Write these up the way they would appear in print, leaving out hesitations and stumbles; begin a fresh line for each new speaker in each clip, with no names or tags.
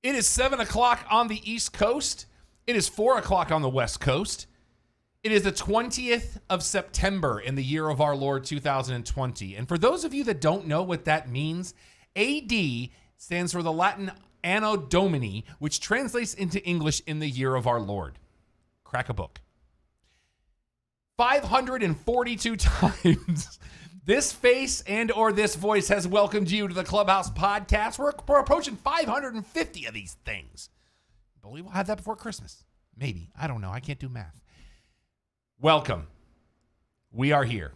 It is 7 o'clock on the East Coast. It is 4 o'clock on the West Coast. It is the 20th of September in the year of our Lord 2020. And for those of you that don't know what that means, AD stands for the Latin Anno Domini, which translates into English in the year of our Lord. Crack a book. 542 times this face and or this voice has welcomed you to the Clubhouse podcast. We're approaching 550 of these things. I believe we'll have that before Christmas. Maybe. I don't know. I can't do math. Welcome. We are here.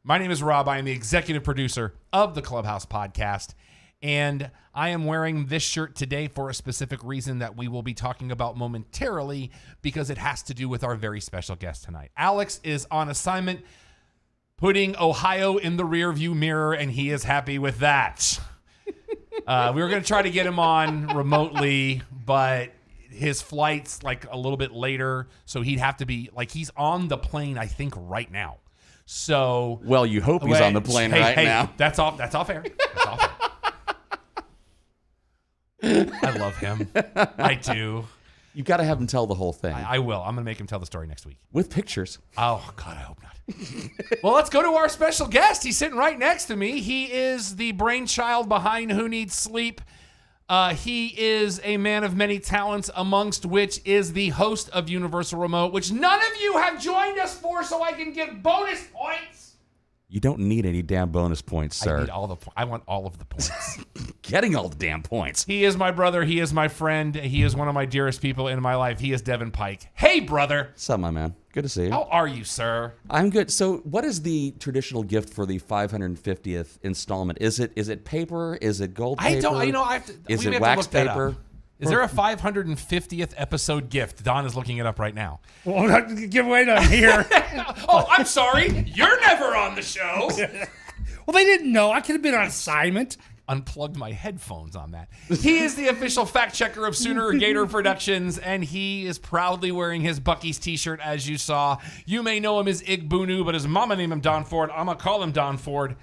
My name is Rob. I am the executive producer of the Clubhouse podcast, and I am wearing this shirt today for a specific reason that we will be talking about momentarily because it has to do with our very special guest tonight. Alex is on assignment putting Ohio in the rearview mirror, and he is happy with that. We were going to try to get him on remotely, but his flight's like a little bit later, so he'd have to be like he's on the plane, I think, right now. So,
well, you hope he's on the plane now.
That's all fair. That's all fair. I love him. I do.
You've got to have him tell the whole thing.
I will. I'm going to make him tell the story next week.
With pictures.
Oh, God, I hope not. Well, let's go to our special guest. He's sitting right next to me. He is the brainchild behind Who Needs Sleep. He is a man of many talents, amongst which is the host of Universal Remote, which none of you have joined us for, so I can get bonus points.
You don't need any damn bonus points, sir.
I want all of the points.
Getting all the damn points.
He is my brother. He is my friend. He is one of my dearest people in my life. He is Devin Pike. Hey, brother.
What's up, my man? Good to see you.
How are you, sir?
I'm good. So what is the traditional gift for the 550th installment? Is it paper? Is it gold paper?
I don't, I have to.
Is it wax paper?
Is there a 550th episode gift? Don is looking it up right now.
Well, I'm not going to give away on here.
Oh, I'm sorry. You're never on the show.
Well, they didn't know. I could have been on assignment.
Unplugged my headphones on that. He is the official fact checker of Sooner Gator Productions, and he is proudly wearing his Buc-ee's t-shirt, as you saw. You may know him as Ig Bunu, but his mama named him Don Ford. I'm going to call him Don Ford.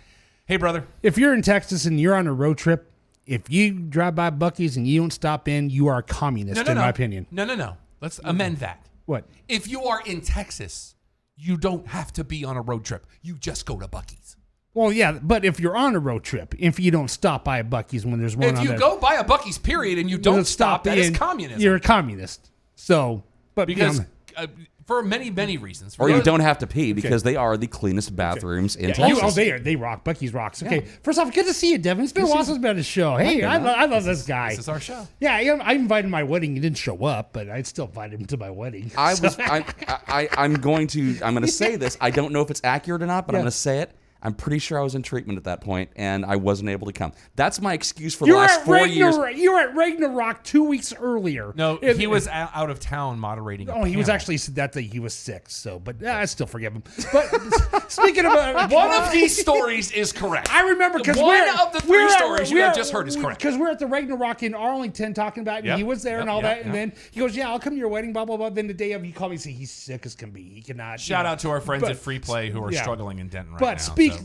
Hey, brother.
If you're in Texas and you're on a road trip, if you drive by Buc-ee's and you don't stop in, you are a communist, in my opinion.
No. Let's amend that.
What?
If you are in Texas, you don't have to be on a road trip. You just go to Buc-ee's.
Well, yeah, but if you're on a road trip, if you don't stop by a Buc-ee's when there's one
if
on
you
there,
go by a Buc-ee's, period, and you don't stop, that is communism.
You're a communist. So, but
because for many, many reasons.
Or you don't have to pee because they are the cleanest bathrooms in Texas.
They rock. Buc-ee's rocks. Okay, first off, good to see you, Devin. It's been a while since I've been on the show. Hey, I love this guy.
This is our show.
Yeah, I invited him to my wedding. He didn't show up, but I'd still invite him to my wedding.
I'm going to say this. I don't know if it's accurate or not, but I'm going to say it. I'm pretty sure I was in treatment at that point, and I wasn't able to come. That's my excuse for the last 4 years.
You were at Ragnarok 2 weeks earlier.
No, he was out of town moderating.
Oh, he was actually that day. He was sick. So, but I still forgive him. But speaking of
one of these stories is correct.
I remember because
one of the three stories you have just heard is correct.
Because we're at the Ragnarok in Arlington talking about it, and he was there and all that, and then he goes, "Yeah, I'll come to your wedding." Blah blah blah. Then the day of, he called me and said he's sick as can be. He cannot.
Shout out to our friends at Free Play who are struggling in Denton right now.
But speaking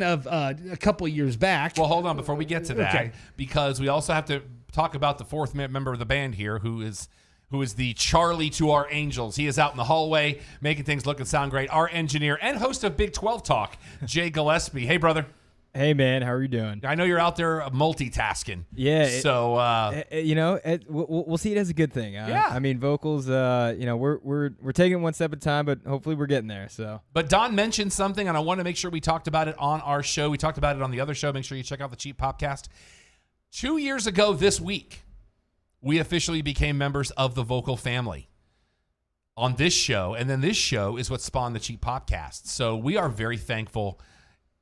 of a couple of years back.
Well, hold on before we get to that, because we also have to talk about the fourth member of the band here, who is the Charlie to our Angels. He is out in the hallway making things look and sound great. Our engineer and host of Big 12 Talk, Jay Gillespie. Hey, brother.
Hey, man. How are you doing?
I know you're out there multitasking.
Yeah.
We'll
see it as a good thing.
Yeah.
I mean, vocals, we're taking it one step at a time, but hopefully we're getting there. So.
But Don mentioned something, and I want to make sure we talked about it on our show. We talked about it on the other show. Make sure you check out the Cheap Popcast. 2 years ago this week, we officially became members of the Vocal family on this show. And then this show is what spawned the Cheap Popcast. So we are very thankful.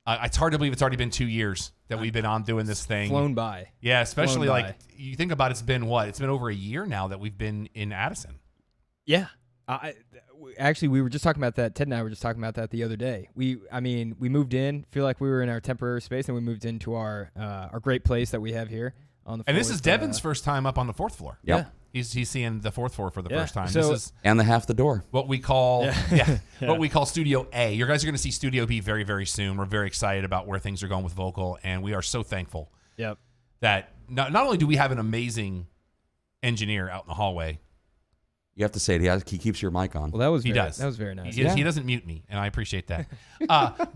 It's hard to believe it's already been 2 years that we've been on doing this thing.
Flown by.
Yeah, especially you think about it, it's been what? It's been over a year now that we've been in Addison.
Yeah. Actually, we were just talking about that. Ted and I were just talking about that the other day. We moved in, feel like we were in our temporary space, and we moved into our great place that we have here on the floor.
And this is Devin's first time up on the fourth floor.
Yep.
Yeah.
He's seeing the fourth floor for the first time.
So,
this is
and the half the door.
What we call what we call Studio A. You guys are going to see Studio B very, very soon. We're very excited about where things are going with Vocal, and we are so thankful
Yep.
that not only do we have an amazing engineer out in the hallway.
You have to say it. He keeps your mic on.
Well, that was
He does.
That was very nice.
He doesn't mute me, and I appreciate that.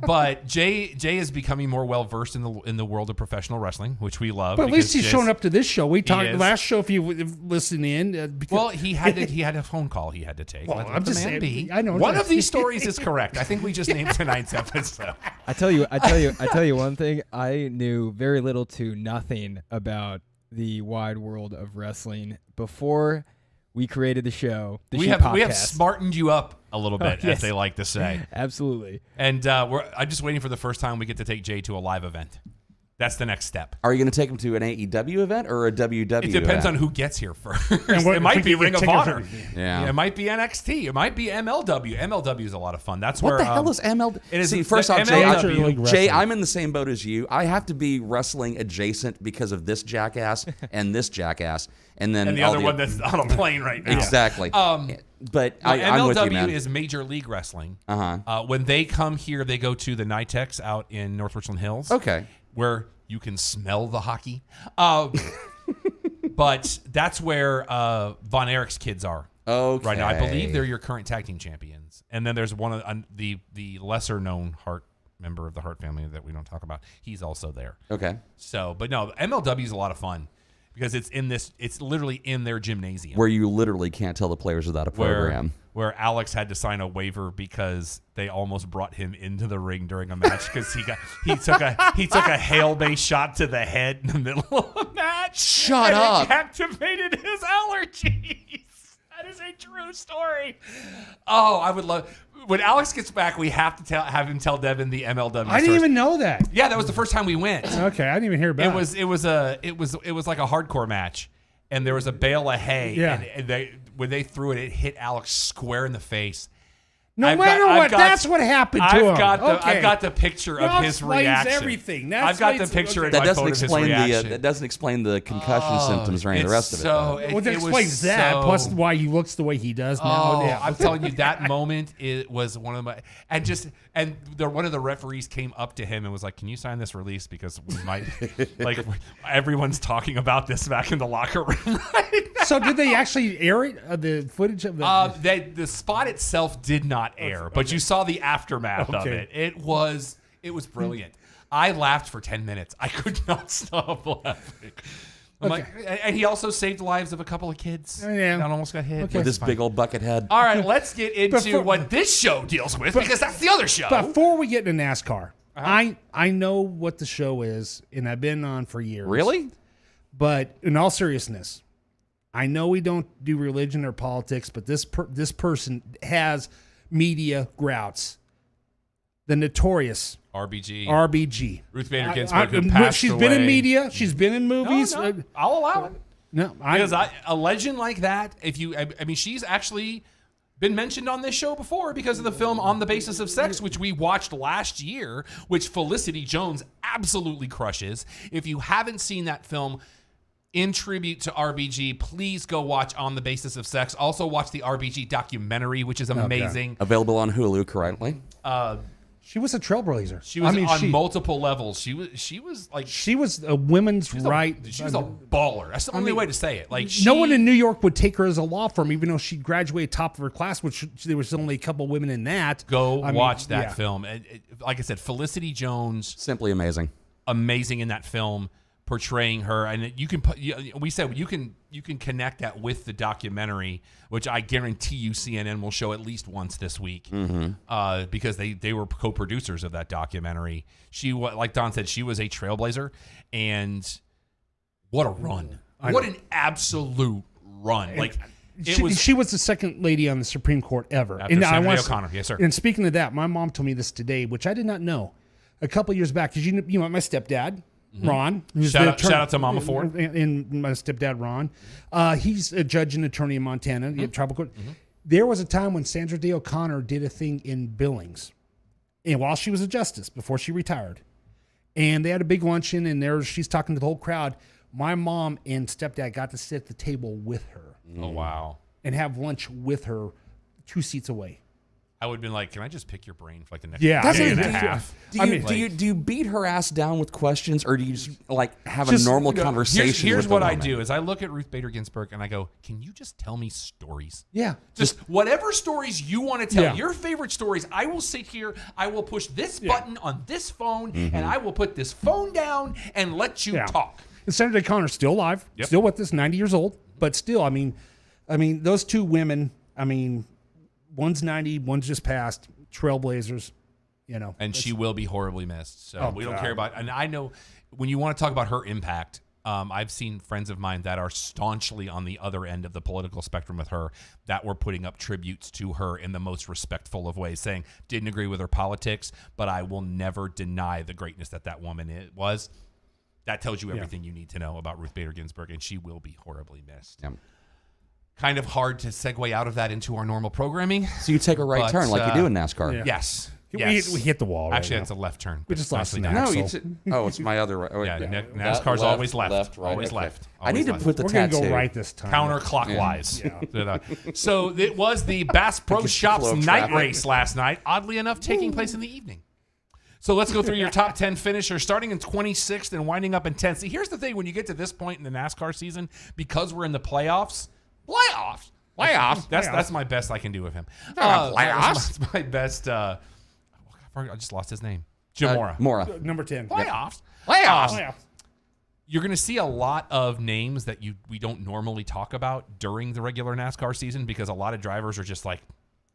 But Jay is becoming more well versed in the world of professional wrestling, which we love.
But at least he's
Jay's-
showing up to this show. We talked
is.
last show. If you listen in,
Well, he had a phone call he had to take.
Well,
Let
I'm
the
just
man
saying,
be.
I know
One
that.
of these stories is correct. I think we just named tonight's episode.
I tell you one thing. I knew very little to nothing about the wide world of wrestling before we created the show.
We have smartened you up a little bit,
yes.
as they like to say.
Absolutely.
And I'm just waiting for the first time we get to take Jay to a live event. That's the next step.
Are you going to take him to an AEW event or a WWE
It depends
event?
on who gets here first.
what-
It might
if
be
we
Ring
get
of
tickets
Honor.
Yeah.
It might be NXT. It might be MLW. MLW is a lot of fun. That's
What
where
the hell is MLW?
it is
See,
the
first off,
MLW.
Jay, I'm in the same boat as you. I have to be wrestling adjacent because of this jackass and this jackass, and then
and the
all
other one that's on a plane right now.
Exactly. But I'm
MLW
with you, man.
is Major League Wrestling.
Uh-huh.
When they come here, they go to the Nitex out in North Richland Hills.
Okay.
Where you can smell the hockey. But that's where Von Erich's kids are.
Okay.
Right now, I believe they're your current tag team champions. And then there's one of the lesser known Hart member of the Hart family that we don't talk about. He's also there.
Okay.
So, but no, MLW is a lot of fun because it's literally in their gymnasium.
Where you literally can't tell the players without a program.
Where Alex had to sign a waiver because they almost brought him into the ring during a match because he took a hail base shot to the head in the middle of a match.
Shut
and
up.
It activated his allergies. That is a true story. Oh, I would love when Alex gets back. We have to have him tell Devin the MLW.
I didn't even know that.
Yeah, that was the first time we went.
Okay, I didn't even hear about it.
It was like a hardcore match, and there was a bale of hay.
Yeah.
And when they threw it, it hit Alex square in the face.
No matter what, that's what happened to him.
I've got the picture of
That
his
explains
reaction.
everything. That
I've got the
explains-
picture in
That
my
doesn't
phone of his
explain
reaction.
that doesn't explain the concussion symptoms or any of the rest of it. though.
Well, that explains that. Plus, why he looks the way he does now.
Oh,
Yeah.
I'm telling you, that moment it was one of my one of the referees came up to him and was like, "Can you sign this release because we might like everyone's talking about this back in the locker room right now."
So did they actually air it? The footage of the.
The spot itself did not air, but you saw the aftermath of
Okay.
it. It was brilliant. I laughed for 10 minutes. I could not stop laughing. I'm like, and he also saved the lives of a couple of kids.
Yeah.
That almost got hit.
Okay.
With this big old bucket head.
All right, let's get into
Before-
what this show deals with because that's the other show.
Before we get into NASCAR, I know what the show is, and I've been on for years.
Really?
But in all seriousness, I know we don't do religion or politics, but this person has media grouts. The notorious RBG.
Ruth Bader Ginsburg, who
She's
passed
been
away.
in media. She's been in movies.
No, I'll allow it.
No,
Because a legend like that, I mean, she's actually been mentioned on this show before because of the film On the Basis of Sex, which we watched last year, which Felicity Jones absolutely crushes. If you haven't seen that film, in tribute to RBG, please go watch On the Basis of Sex. Also watch the RBG documentary, which is amazing.
Available on Hulu currently.
she was a trailblazer.
She was on multiple levels. She was like
She was a women's right.
She was a baller. That's the only way to say it. Like
No one in New York would take her as a law firm, even though she graduated top of her class, which there was only a couple women in that.
watch that film. Like I said, Felicity Jones,
Simply amazing.
amazing in that film, portraying her, and you can put. We said you can connect that with the documentary, which I guarantee you CNN will show at least once this week, because they were co-producers of that documentary. Like Don said, she was a trailblazer, and what a run! What an absolute run! Like.
She was the second lady on the Supreme Court ever.
After Senator O'Connor, yes, sir.
And speaking of that, my mom told me this today, which I did not know. A couple years back, because you know my stepdad, Ron.
Shout out to Mama Ford.
And my stepdad, Ron. He's a judge and attorney in Montana, tribal court. There was a time when Sandra Day O'Connor did a thing in Billings, and while she was a justice, before she retired. And they had a big luncheon, and she's talking to the whole crowd. My mom and stepdad got to sit at the table with her.
Oh, wow.
And have lunch with her 2 seats away.
I would have been like, can I just pick your brain for like the next
Yeah,
day and
I
a
mean,
half?
Do you beat her ass down with questions, or do you just like have a normal conversation?
Here's
with
what
the
I
woman?
do: is I look at Ruth Bader Ginsburg and I go, "Can you just tell me stories?
Yeah.
Just whatever stories you want to tell,
Yeah.
your favorite stories. I will sit here. I will push this button on this phone, and I will put this phone down and let you talk."
And Senator Connor's still alive, still with us, 90 years old, but still, I mean, those two women, I mean, one's 90, one's just passed, trailblazers, you know.
And she will be horribly missed. So we don't
God.
care about. And I know when you want to talk about her impact, I've seen friends of mine that are staunchly on the other end of the political spectrum with her that were putting up tributes to her in the most respectful of ways, saying didn't agree with her politics, but I will never deny the greatness that woman was. That tells you everything you need to know about Ruth Bader Ginsburg, and she will be horribly missed.
Yeah.
Kind of hard to segue out of that into our normal programming.
So you take a right
But,
turn like you do in NASCAR.
Yeah.
Yes.
We
Yes.
hit the wall. Right
Actually,
now.
it's a left turn.
We just lost
nicely
an
done.
No,
Axle.
it's my other right.
Yeah,
That
NASCAR's always left.
right,
Always
okay.
left.
I need to
Always
put the
We're going to
tattoo.
go right this time.
counterclockwise. So it was the Bass Pro Shops
flow of
night
traffic.
race last night, oddly enough, taking place in the evening. So let's go through your top 10 finishers, starting in 26th and winding up in 10th. See, here's the thing. When you get to this point in the NASCAR season, because we're in the playoffs. That's my best I can do with him. That's my best. I just lost his name. Jim Mora.
Mora.
Number 10.
Playoffs.
Playoffs.
You're going to see a lot of names that we don't normally talk about during the regular NASCAR season because a lot of drivers are just like,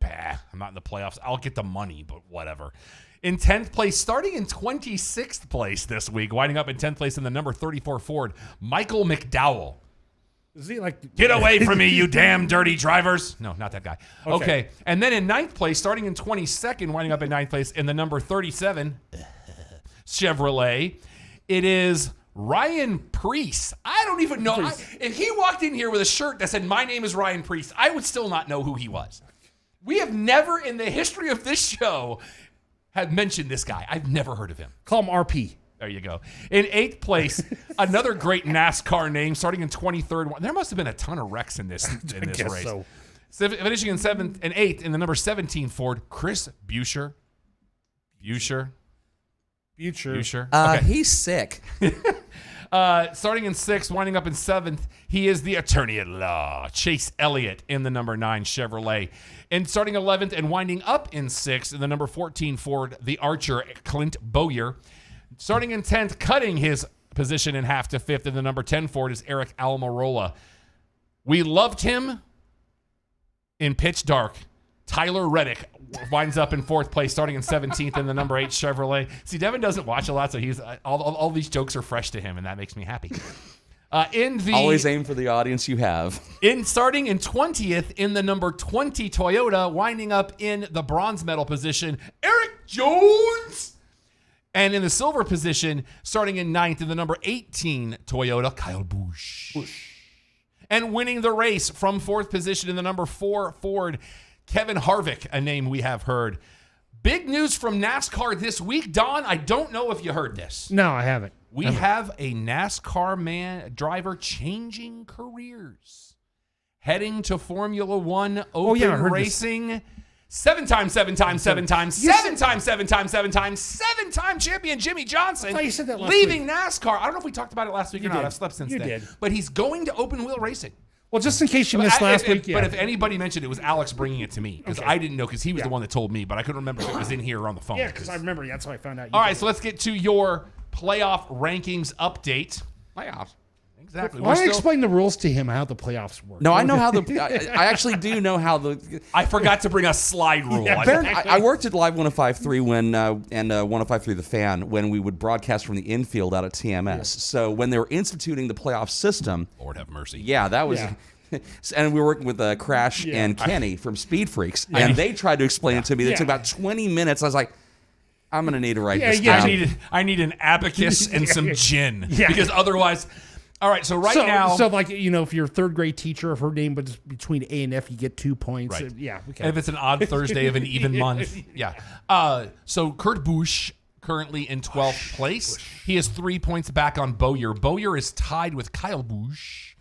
bah, I'm not in the playoffs. I'll get the money, but whatever. In 10th place, starting in 26th place this week, winding up in 10th place in the number 34 Ford, Michael McDowell.
Is he like
Get away from me, you damn dirty drivers. No, not that guy. Okay. And then in 9th place, starting in 22nd, winding up in 9th place in the number 37 Chevrolet, it is Ryan Preece. I don't even know. If he walked in here with a shirt that said, "My name is Ryan Preece," I would still not know who he was. We have never in the history of this show had mentioned this guy. I've never heard of him.
Call him RP.
There you go. In 8th place, another great NASCAR name, starting in 23rd. There must have been a ton of wrecks in this race.
So.
Finishing in 7th and 8th in the number 17 Ford, Chris Buescher.
Future.
Okay.
He's sick.
Starting in 6th, winding up in 7th, he is the attorney at law, Chase Elliott, in the number 9 Chevrolet. And starting 11th and winding up in 6th in the number 14 Ford, the Archer, Clint Bowyer. Starting in 10th, cutting his position in half to 5th in the number 10 Ford is Eric Almirola. We loved him in Pitch Dark. Tyler Reddick winds up in 4th place, starting in 17th in the number 8 Chevrolet. See, Devin doesn't watch a lot, so he's all these jokes are fresh to him, and that makes me happy.
Always aim for the audience you have.
Starting in 20th in the number 20 Toyota, winding up in the bronze medal position, Eric Jones. And in the silver position, starting in 9th in the number 18 Toyota, Kyle Busch. And winning the race from 4th position in the number 4 Ford, Kevin Harvick, a name we have heard. Big news from NASCAR this week. Don, I don't know if you heard this.
No, I haven't.
We have a NASCAR driver changing careers, heading to Formula One open racing. 7-time champion Jimmy Johnson
I thought you said that last
leaving NASCAR. I don't know if we talked about it last week or not.
did.
I've slept since
You
then.
did.
But he's going to open wheel racing.
Well, just in case you missed last week,
But if anybody mentioned it, was Alex bringing it to me because I didn't know because he was the one that told me, but I couldn't remember if it was in here or on the phone.
Yeah, because I remember that's how I found out.
All right, so let's get to your playoff rankings update.
Playoffs.
Exactly.
Why don't you explain the rules to him how the playoffs work?
No, I know how I actually do know how the.
I forgot to bring a slide rule.
I worked at Live 105.3 when and 105.3 The Fan when we would broadcast from the infield out at TMS. Yeah. So when they were instituting the playoff system,
Lord have mercy.
Yeah, that was. Yeah. And we were working with Crash and Kenny from Speed Freaks, and they tried to explain it to me. It took about 20 minutes. I was like, I'm going to need to write this down.
I need an abacus and some gin because otherwise. All right, so now,
like if you're a third grade teacher, if her name was between A and F, you get 2 points.
Right.
Yeah. Okay.
And if it's an odd Thursday of an even month, so Kurt Busch currently in 12th place. He is 3 points back on Bowyer. Bowyer is tied with Kyle Busch.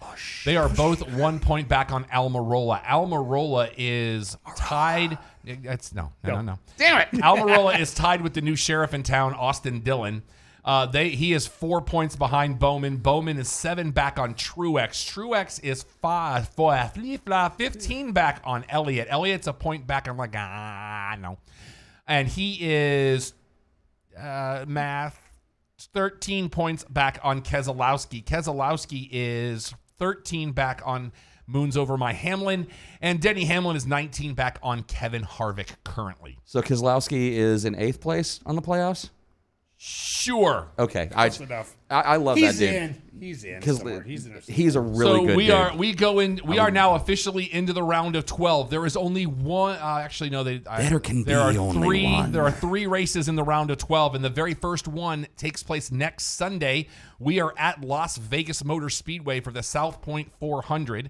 They are both 1 point back on Almirola. Almirola is tied It's no.
No.
Damn it! Almirola is tied with the new sheriff in town, Austin Dillon. He is 4 points behind Bowman. Bowman is 7 back on Truex. Truex is 15 back on Elliott. Elliott's a point back. I'm like, no. And he is 13 points back on Keselowski. Keselowski is 13 back on Moons over my Hamlin. And Denny Hamlin is 19 back on Kevin Harvick currently.
So Keselowski is in 8th place on the playoffs?
Sure.
Okay.
enough.
I love
He's
that dude.
in. He's in.
Because
somewhere. He's in.
he's a really good dude.
We are now officially into the round of 12. There is only one. Actually, no. There are
only
three.
one.
There are 3 races in the round of 12, and the very first one takes place next Sunday. We are at Las Vegas Motor Speedway for the South Point 400.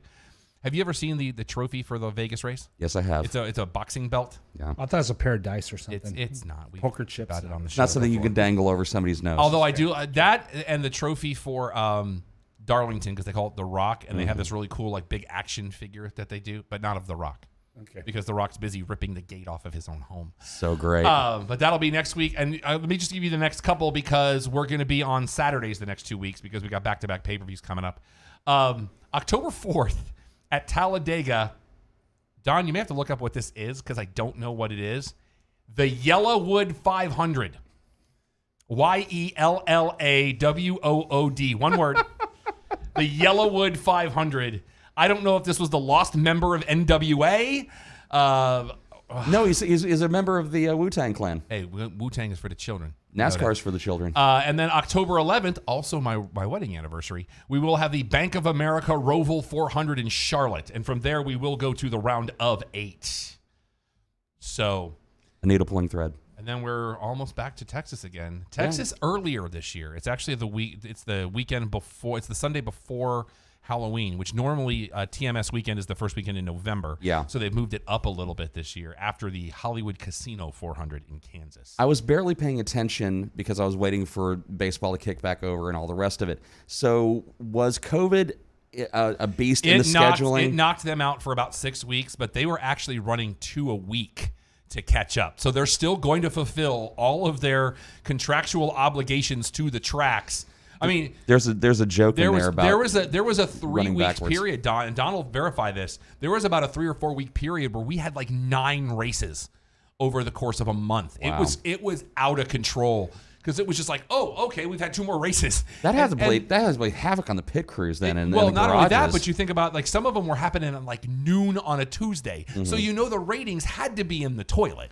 Have you ever seen the trophy for the Vegas race?
Yes, I have.
It's a boxing belt.
Yeah.
I thought it was a pair of dice or something.
It's not. We
Poker chips.
got it on the
It's
show
not something you
before.
can dangle over somebody's nose.
Although I do that and the trophy for Darlington, because they call it The Rock, and they have this really cool like big action figure that they do, but not of The Rock.
Okay.
Because The Rock's busy ripping the gate off of his own home.
So great.
But that'll be next week. And let me just give you the next couple because we're going to be on Saturdays the next 2 weeks because we got back-to-back pay-per-views coming up. October 4th at Talladega. Don, you may have to look up what this is because I don't know what it is. The Yellowwood 500. YELLAWOOD. One word. The Yellowwood 500. I don't know if this was the lost member of NWA.
No, he's a member of the Wu-Tang Clan.
Hey, Wu-Tang is for the children.
NASCAR's for the children.
And then October 11th, also my wedding anniversary, we will have the Bank of America Roval 400 in Charlotte. And from there, we will go to the round of 8. So.
A needle pulling thread.
And then we're almost back to Texas again. Texas earlier this year. It's actually the weekend before. It's the Sunday before Halloween, which normally TMS weekend is the first weekend in November.
Yeah.
So they've moved it up a little bit this year after the Hollywood Casino 400 in Kansas.
I was barely paying attention because I was waiting for baseball to kick back over and all the rest of it. So was COVID a beast in the scheduling?
It knocked them out for about 6 weeks, but they were actually running 2 a week to catch up. So they're still going to fulfill all of their contractual obligations to the tracks. I mean,
there's a joke in there about
there was a 3 week
backwards.
period, Don, and Don will verify this. There was about a 3 or 4 week period where we had like 9 races over the course of a month.
Wow.
It was out of control because it was just like, oh, okay, we've had 2 more races.
that has played havoc on the pit crews then. And
well,
the
not only that,
garages.
but you think about like some of them were happening at like noon on a Tuesday, so you know the ratings had to be in the toilet.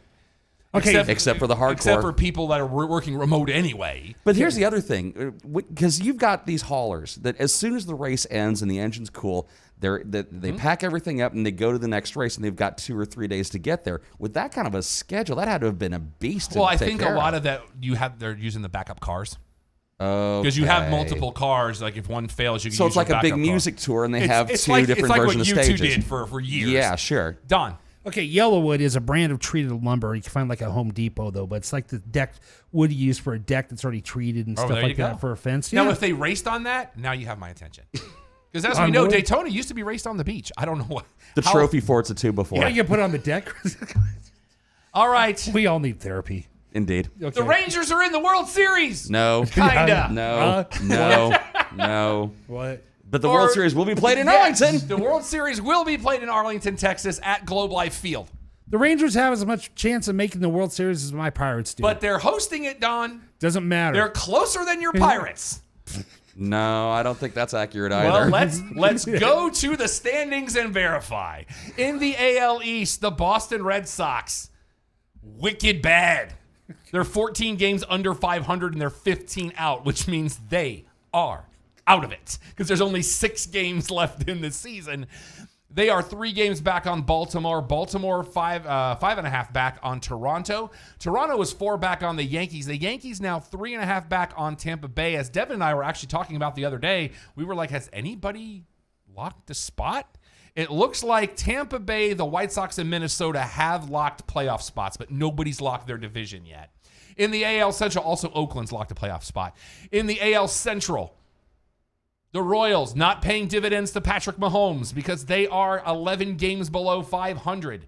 Okay.
Except for the hardcore.
Except for people that are working remote anyway.
But here's the other thing, because you've got these haulers that as soon as the race ends and the engine's cool, they pack everything up and they go to the next race and they've got 2 or 3 days to get there. With that kind of a schedule, that had to have been a beast.
Well,
to
I
take
think
care
a lot of that they're using the backup cars. Because you have multiple cars. Like if one fails, you can
So
use
it's like
your
a big
backup car.
music tour and they have
It's
2
like,
different
it's like
versions
what
of
you 2
stages.
did for years.
Yeah, sure.
Don.
Okay, Yellowwood is a brand of treated lumber. You can find like a Home Depot though, but it's like the deck wood you use for a deck that's already treated and stuff
there
like
you go.
that for a fence.
Now,
Yeah.
if they raced on that, now you have my attention. Because as we
On
know,
wood?
Daytona used to be raced on the beach. I don't know what.
The trophy fort's a 2 before.
Yeah, you can put it on the deck.
All right.
We all need therapy.
Indeed.
Okay.
The Rangers are in the World Series.
No.
Kinda.
No.
What?
But the
Or-
World Series will be played in
Yes,
Arlington.
The World Series will be played in Arlington, Texas at Globe Life Field.
The Rangers have as much chance of making the World Series as my Pirates do.
But they're hosting it, Don.
doesn't matter.
They're closer than your Pirates.
No, I don't think that's accurate
Well,
either.
let's go to the standings and verify. In the AL East, the Boston Red Sox, wicked bad. They're 14 games under 500 and they're 15 out, which means they are out of it because there's only 6 games left in the season. They are 3 games back on Baltimore. Baltimore 5.5 back on Toronto. Toronto is 4 back on the Yankees. The Yankees now 3.5 back on Tampa Bay. As Devin and I were actually talking about the other day, we were like, has anybody locked the spot? It looks like Tampa Bay, the White Sox, and Minnesota have locked playoff spots, but nobody's locked their division yet. In the AL Central, also Oakland's locked a playoff spot. In the AL Central, the Royals not paying dividends to Patrick Mahomes because they are 11 games below 500.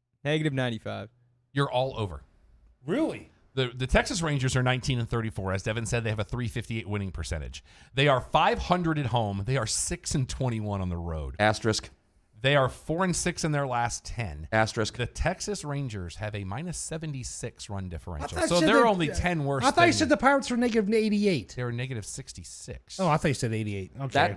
Negative 95.
You're all over.
Really?
The Texas Rangers are 19-34. As Devin said, they have a .358 winning percentage. They are 500 at home. They are 6-21 on the road.
Asterisk.
They are 4-6 in their last 10.
Asterisk.
The Texas Rangers have a -76 run differential.
thought
So
you said
they're
that-
only 10 worse.
I thought you
than
said the Pirates were negative 88.
they were -66.
Oh, I thought you said 88. I'm sorry.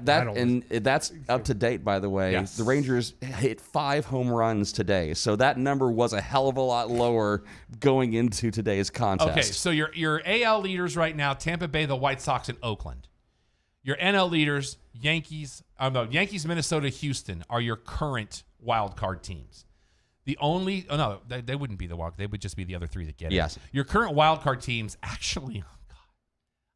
That's up to date, by the way.
Yes.
The Rangers hit 5 home runs today, so that number was a hell of a lot lower going into today's contest.
Okay, so your AL leaders right now: Tampa Bay, the White Sox, and Oakland. Your NL leaders: Yankees, Minnesota, Houston are your current wild card teams. The only they wouldn't be the wild. They would just be the other 3 that get it.
Yes.
Your current wild card teams actually. Oh God,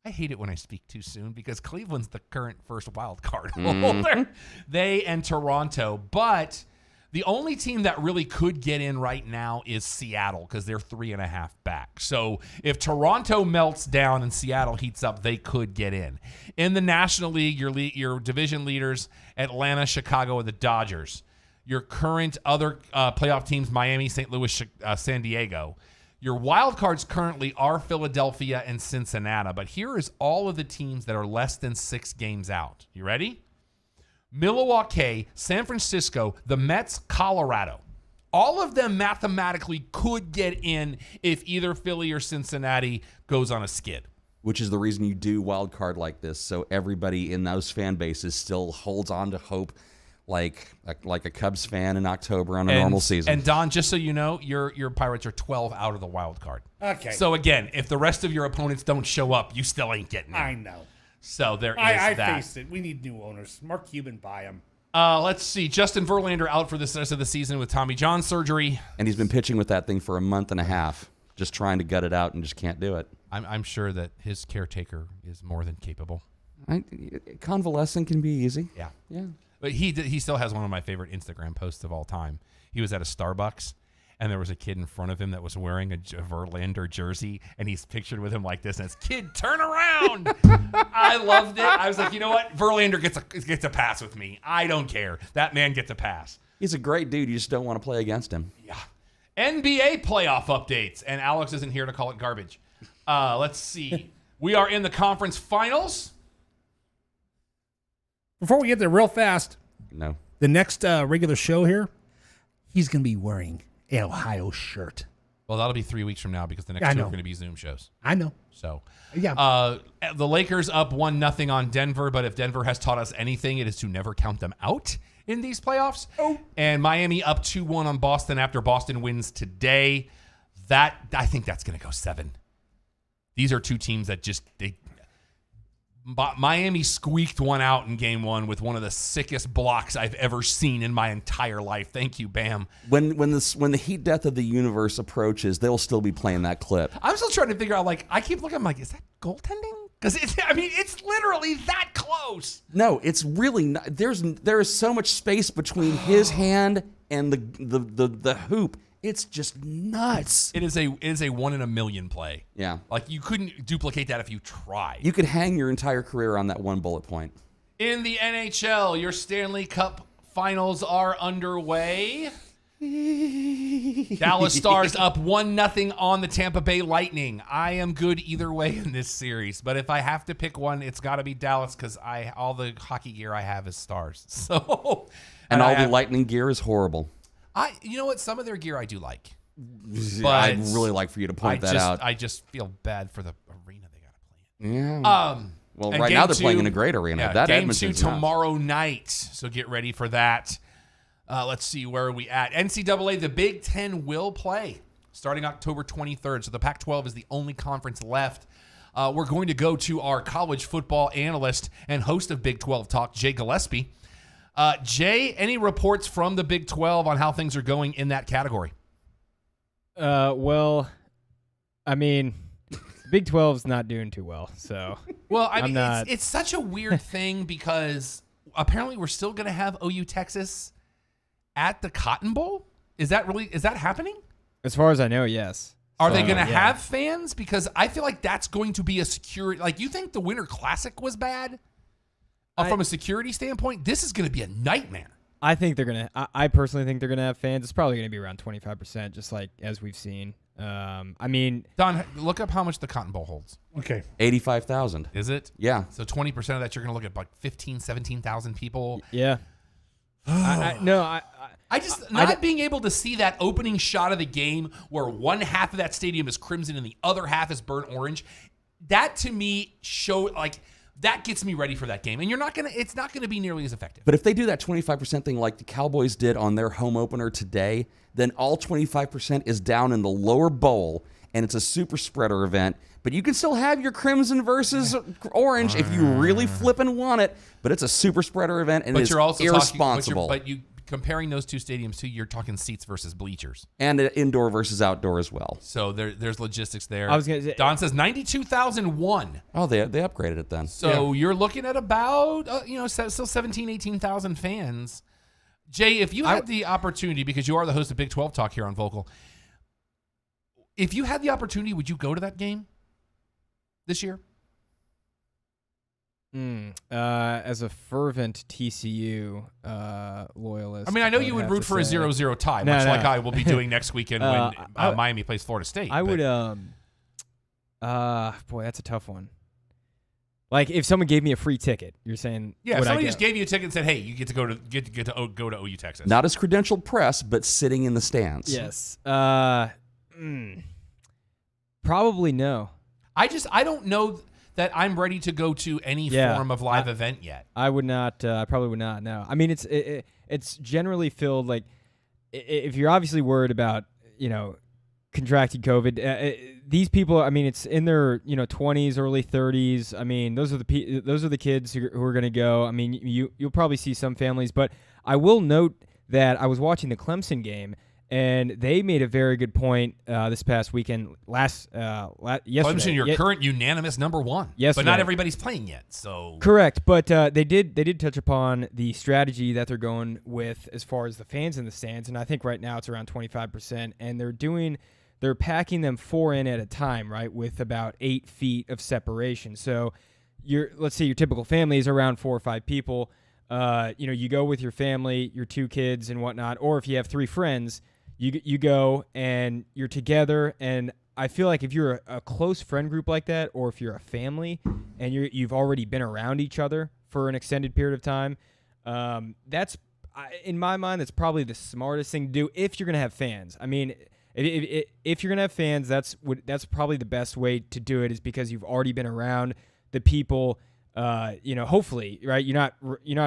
I hate it when I speak too soon because Cleveland's the current first wild card holder. They and Toronto, but the only team that really could get in right now is Seattle because they're 3.5 back. So if Toronto melts down and Seattle heats up, they could get in. In the National League, your division leaders, Atlanta, Chicago, and the Dodgers. Your current other playoff teams, Miami, St. Louis, San Diego. Your wild cards currently are Philadelphia and Cincinnati, but here is all of the teams that are less than 6 games out. You ready? Milwaukee, San Francisco, the Mets, Colorado. All of them mathematically could get in if either Philly or Cincinnati goes on a skid.
Which is the reason you do wild card like this, so everybody in those fan bases still holds on to hope, like a Cubs fan in October on a normal season.
And Don, just so you know, your Pirates are 12 out of the wild card.
Okay.
So again, if the rest of your opponents don't show up, you still ain't getting in.
I know.
So there is
I
that.
faced it. We need new owners. Mark Cuban, buy them.
Let's see. Justin Verlander out for the rest of the season with Tommy John surgery.
And he's been pitching with that thing for a month and a half, just trying to gut it out and just can't do it.
I'm sure that his caretaker is more than capable.
Convalescing can be easy.
Yeah.
Yeah.
But he still has one of my favorite Instagram posts of all time. He was at a Starbucks, and there was a kid in front of him that was wearing a Verlander jersey, and he's pictured with him like this, and it's, "Kid, turn around." I loved it. I was like, you know what? Verlander gets a pass with me. I don't care. That man gets a pass.
He's a great dude. You just don't want to play against him.
Yeah. NBA playoff updates, and Alex isn't here to call it garbage. Let's see. We are in the conference finals.
Before we get there real fast,
No.
the next regular show here, he's going to be wearing an Ohio shirt.
Well, that'll be 3 weeks from now because the next
I
two are
know.
going to be Zoom shows.
I know.
So,
Yeah.
the Lakers up 1-0 on Denver, but if Denver has taught us anything, it is to never count them out in these playoffs.
Oh.
And Miami up 2-1 on Boston after Boston wins today. I think that's going to go 7. These are two teams that Miami squeaked one out in game 1 with one of the sickest blocks I've ever seen in my entire life. Thank you, Bam.
When the heat death of the universe approaches, they'll still be playing that clip.
I'm still trying to figure out, I keep looking, I'm like, is that goaltending? Because it's literally that close.
No, it's really not. There is so much space between his hand and the hoop. It's just nuts.
It is a 1 in a million play.
Yeah.
Like, you couldn't duplicate that if you tried.
You could hang your entire career on that one bullet point.
In the NHL, your Stanley Cup finals are underway. Dallas Stars up 1-0 on the Tampa Bay Lightning. I am good either way in this series, but if I have to pick one, it's got to be Dallas because all the hockey gear I have is Stars. So,
And all the Lightning gear is horrible.
You know what? Some of their gear I do like. But
I'd really like for you to point that out.
I just feel bad for the arena they got to play in.
Yeah. Well,
and
right now
game
they're playing
2
in a great arena.
Yeah,
That
game
Edmonton's
2
nuts.
tomorrow night, so get ready for that. Let's see, where are we at? NCAA, the Big Ten will play starting October 23rd. So the Pac-12 is the only conference left. We're going to go to our college football analyst and host of Big 12 Talk, Jay Gillespie. Jay, any reports from the Big 12 on how things are going in that category?
Well, I mean, Big 12's not doing too well, so.
Well, I
I'm
mean,
not-
it's such a weird thing because apparently we're still going to have OU Texas at the Cotton Bowl. Is that happening?
As far as I know, yes.
Are they
So,
going to
yeah.
have fans? Because I feel like that's going to be a security. Like, you think the Winter Classic was bad from a security standpoint? This is going to be a nightmare.
I think they're gonna. I personally think they're gonna have fans. It's probably gonna be around 25%, just like as we've seen. I mean,
Don, look up how much the Cotton Bowl holds.
Okay.
85,000.
Is it?
Yeah.
So 20% of that, you're going to look at like 15, 17,000 people.
yeah.
I just not being able to see that opening shot of the game where one half of that stadium is crimson and the other half is burnt orange. That to me that gets me ready for that game. And it's not gonna be nearly as effective.
But if they do that 25% thing like the Cowboys did on their home opener today, then all 25% is down in the lower bowl, and it's a super spreader event. But you can still have your crimson versus orange if you really flip and want it. But it's a super spreader event, and it's irresponsible.
But you comparing those two stadiums too, you're talking seats versus bleachers,
and indoor versus outdoor as well.
So there's logistics there.
I was gonna say,
Don says 92,001.
Oh, they upgraded it then.
So you're looking at about still 17, 18,000 fans. Jay, if you had the opportunity, because you are the host of Big 12 Talk here on Vocal, if you had the opportunity, would you go to that game this year?
As a fervent TCU loyalist,
I mean, I know you would root for a 0-0 tie, much like I will be doing next weekend when Miami plays Florida State.
I would, boy, that's a tough one. Like, if someone gave me a free ticket, you're saying,
yeah, if somebody just gave you a ticket and said, "Hey, you get to go to OU Texas."
Not as credentialed press, but sitting in the stands.
Yes. Probably no.
I don't know that I'm ready to go to any form of live event yet.
I would not. I probably would not. No. I mean, it's generally filled. Like, if you're obviously worried about contracting COVID, these people. I mean, it's in their 20s, early 30s. I mean, those are the kids who are going to go. I mean, you'll probably see some families, but I will note that I was watching the Clemson game. And they made a very good point this past weekend. Yesterday,
Clemson, your current unanimous number one.
Yesterday.
But not everybody's playing yet. So
correct, but they did touch upon the strategy that they're going with as far as the fans in the stands, and I think right now it's around 25%. And they're packing them 4 in at a time, right, with about 8 feet of separation. So let's say your typical family is around 4 or 5 people. You go with your family, your 2 kids and whatnot, or if you have 3 friends. You go and you're together, and I feel like if you're a close friend group like that, or if you're a family and you've already been around each other for an extended period of time, that's in my mind that's probably the smartest thing to do if you're gonna have fans. I mean, if you're gonna have fans, that's probably the best way to do it, is because you've already been around the people. Hopefully, right? You're not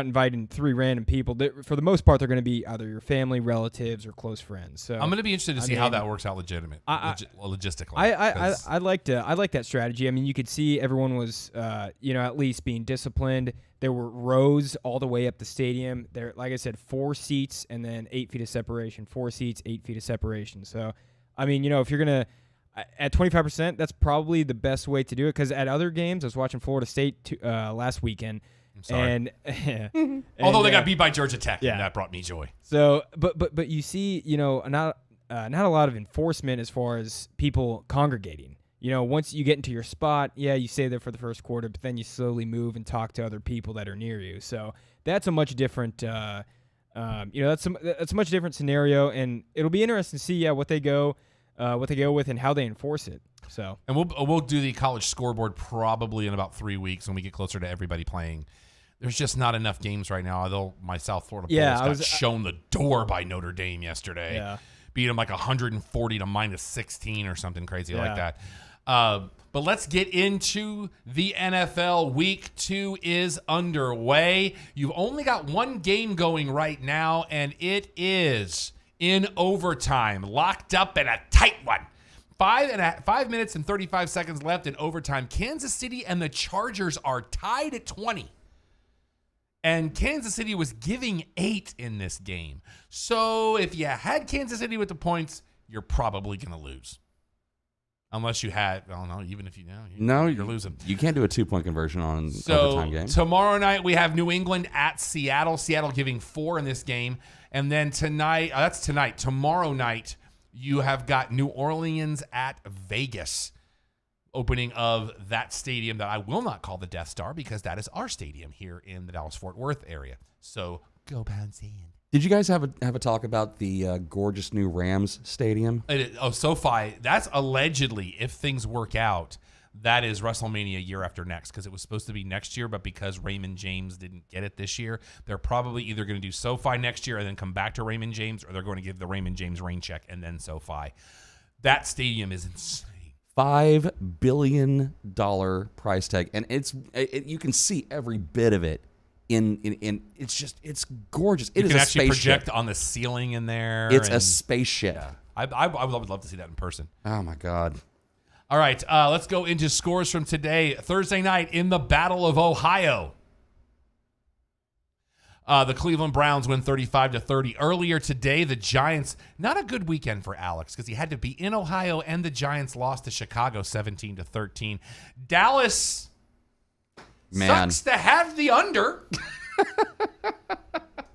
inviting 3 random people. For the most part, they're going to be either your family, relatives, or close friends. So
I'm going to be interested to see how that works out logistically.
I like that strategy. I mean, you could see everyone was, at least being disciplined. There were rows all the way up the stadium. There, like I said, 4 seats and then 8 feet of separation. 4 seats, 8 feet of separation. So, I mean, if you're gonna at 25%, that's probably the best way to do it. Because at other games, I was watching Florida State last weekend, and
although they got beat by Georgia Tech, and that brought me joy.
So, but you see, not a lot of enforcement as far as people congregating. Once you get into your spot, you stay there for the first quarter, but then you slowly move and talk to other people that are near you. So that's a much different, that's a much different scenario, and it'll be interesting to see what they go with and how they enforce it. So,
and we'll do the college scoreboard probably in about 3 weeks when we get closer to everybody playing. There's just not enough games right now. Although my South Florida Bulls got shown the door by Notre Dame yesterday.
Yeah.
Beat them like 140 to -16 or something crazy like that. But let's get into the NFL. Week 2 is underway. You've only got one game going right now, and it is in overtime, locked up in a tight one. 5 minutes and 35 seconds left in overtime. Kansas City and the Chargers are tied at 20. And Kansas City was giving 8 in this game. So if you had Kansas City with the points, you're probably going to lose. Unless you had, I don't know, even if you're losing.
You can't do a 2-point conversion on an overtime game.
Tomorrow night we have New England at Seattle. Seattle giving 4 in this game. And then tonight, tomorrow night, you have got New Orleans at Vegas. Opening of that stadium that I will not call the Death Star because that is our stadium here in the Dallas-Fort Worth area. So go Pound Sand.
Did you guys have a talk about the gorgeous new Rams stadium?
SoFi, that's allegedly, if things work out, that is WrestleMania year after next, because it was supposed to be next year, but because Raymond James didn't get it this year, they're probably either going to do SoFi next year and then come back to Raymond James, or they're going to give the Raymond James rain check and then SoFi. That stadium is insane.
$5 billion price tag, and you can see every bit of it. It's gorgeous. It
you
is
can
a
actually
spaceship.
project on the ceiling in there.
It's a spaceship.
Yeah, I would love to see that in person.
Oh my God.
All right, let's go into scores from today. Thursday night in the Battle of Ohio. The Cleveland Browns win 35-30. Earlier today, the Giants, not a good weekend for Alex because he had to be in Ohio, and the Giants lost to Chicago 17-13. Dallas sucks to have the under.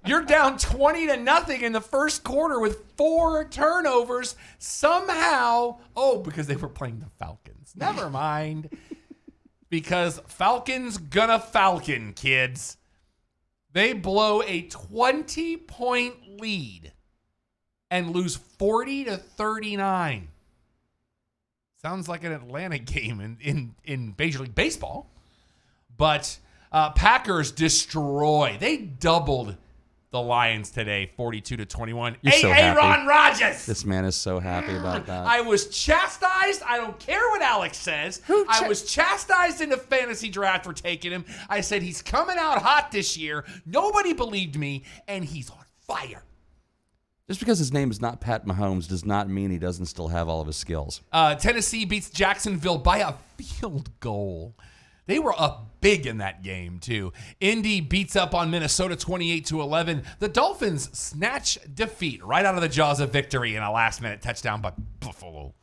You're down 20-0 in the first quarter with 4 turnovers. Somehow, because they were playing the Falcons. Never mind. Because Falcons gonna Falcon, kids. They blow a 20-point lead and lose 40-39. Sounds like an Atlanta game in Major League Baseball. But Packers destroy. They doubled the Lions today, 42-21.
You're so happy.
Aaron Rodgers.
This man is so happy about that.
I was chastised. I don't care what Alex says. I was chastised in the fantasy draft for taking him. I said he's coming out hot this year. Nobody believed me, and he's on fire.
Just because his name is not Pat Mahomes does not mean he doesn't still have all of his skills.
Tennessee beats Jacksonville by a field goal. They were up big in that game, too. Indy beats up on Minnesota 28-11. The Dolphins snatch defeat right out of the jaws of victory in a last-minute touchdown by Buffalo.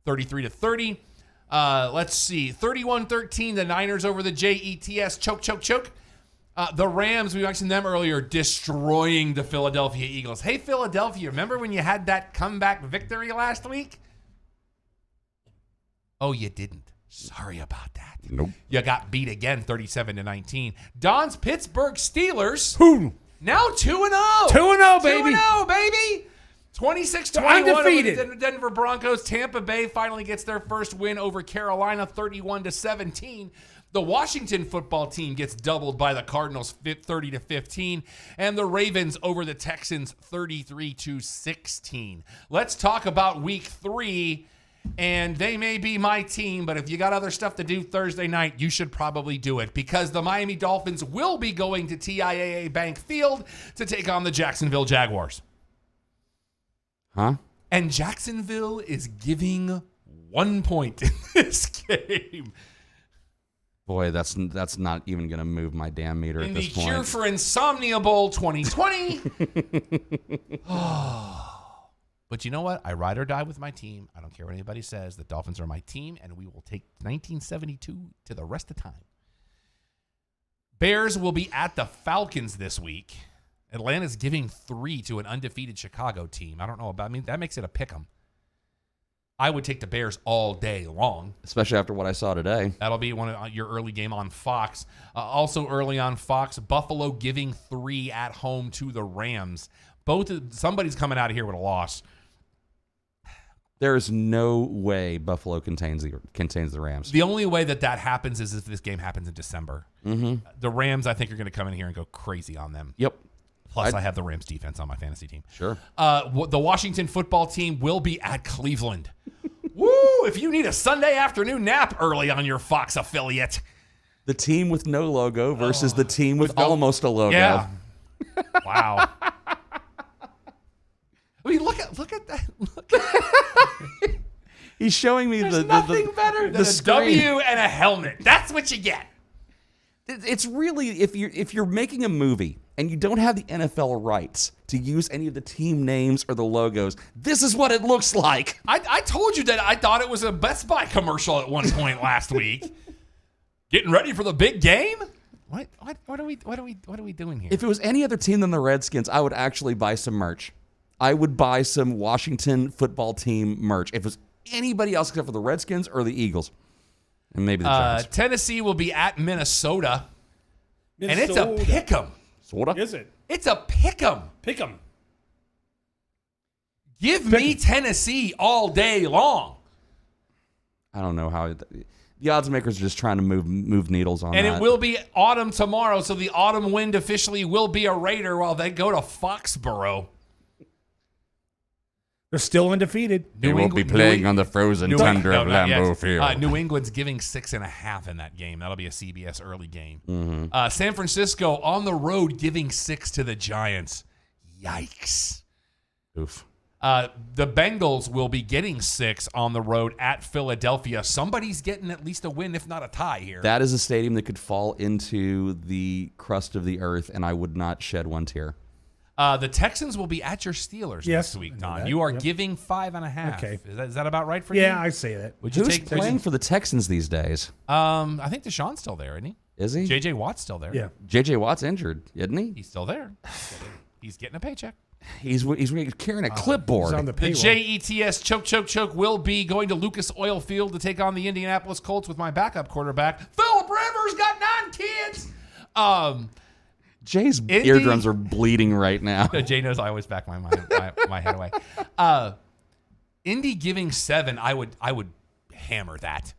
33-30. Let's see. 31-13, the Niners over the Jets. Choke. The Rams, we mentioned them earlier, destroying the Philadelphia Eagles. Hey, Philadelphia, remember when you had that comeback victory last week? Oh, you didn't. Sorry about that.
Nope.
You got beat again, 37-19. Don's Pittsburgh Steelers. Now 2-0.
2-0, baby.
2-0, baby. 26-21
undefeated.
over the Denver Broncos. Tampa Bay finally gets their first win over Carolina, 31-17. The Washington football team gets doubled by the Cardinals, 30-15, and the Ravens over the Texans, 33-16. Let's talk about Week 3. And they may be my team, but if you got other stuff to do Thursday night, you should probably do it because the Miami Dolphins will be going to TIAA Bank Field to take on the Jacksonville Jaguars.
Huh?
And Jacksonville is giving 1 point in this game.
Boy, that's not even going to move my damn meter
In
at
the
this point.
Cure for Insomnia Bowl 2020. But you know what? I ride or die with my team. I don't care what anybody says. The Dolphins are my team, and we will take 1972 to the rest of the time. Bears will be at the Falcons this week. Atlanta's giving 3 to an undefeated Chicago team. I don't know about. I mean, that makes it a pick 'em. I would take the Bears all day long.
Especially after what I saw today.
That'll be one of your early game on Fox. Also early on Fox, Buffalo giving 3 at home to the Rams. Somebody's coming out of here with a loss.
There is no way Buffalo contains the Rams.
The only way that happens is if this game happens in December. Mm-hmm. The Rams, I think, are going to come in here and go crazy on them.
Yep.
Plus, I have the Rams defense on my fantasy team.
Sure.
The Washington football team will be at Cleveland. Woo! If you need a Sunday afternoon nap early on your Fox affiliate.
The team with no logo versus the team with almost a logo.
Yeah. Wow. I mean, look at that.
He's showing me
There's nothing better than a
screen.
W and a helmet. That's what you get.
It's really, if you're making a movie and you don't have the NFL rights to use any of the team names or the logos, this is what it looks like.
I told you that I thought it was a Best Buy commercial at one point last week. Getting ready for the big game? What are we doing here?
If it was any other team than the Redskins, I would actually buy some merch. I would buy some Washington football team merch. If it was anybody else except for the Redskins or the Eagles. And maybe the Giants.
Tennessee will be at Minnesota. And it's a pick 'em.
Sorta.
Is it?
It's a pick 'em.
Pick them.
Give me Tennessee all day long.
I don't know how the odds makers are just trying to move needles on
And
that.
it will be autumn tomorrow, so the autumn wind officially will be a Raider while they go to Foxborough.
They're still undefeated.
They will be playing on the frozen tundra of Lambeau Field.
New England's giving 6.5 in that game. That'll be a CBS early game.
Mm-hmm.
San Francisco on the road giving 6 to the Giants. Yikes.
Oof.
The Bengals will be getting 6 on the road at Philadelphia. Somebody's getting at least a win, if not a tie here.
That is a stadium that could fall into the crust of the earth, and I would not shed one tear.
The Texans will be at your Steelers
Yes,
next week,
I know
Don.
that.
You are
Yep.
giving 5.5.
Okay.
Is that about right for you?
Yeah, I say that.
Would you
Who's
take
playing for the Texans these days?
I think Deshaun's still there, isn't he?
Is he?
J.J. Watt's still there.
Yeah.
J.J. Watt's injured, isn't he?
He's still there. He's getting a paycheck.
He's carrying a clipboard.
He's on the
The
payroll.
JETS Choke will be going to Lucas Oil Field to take on the Indianapolis Colts with my backup quarterback. Philip Rivers got 9 kids.
Jay's eardrums are bleeding right now.
Jay knows I always back my head away. Indy giving 7, I would hammer that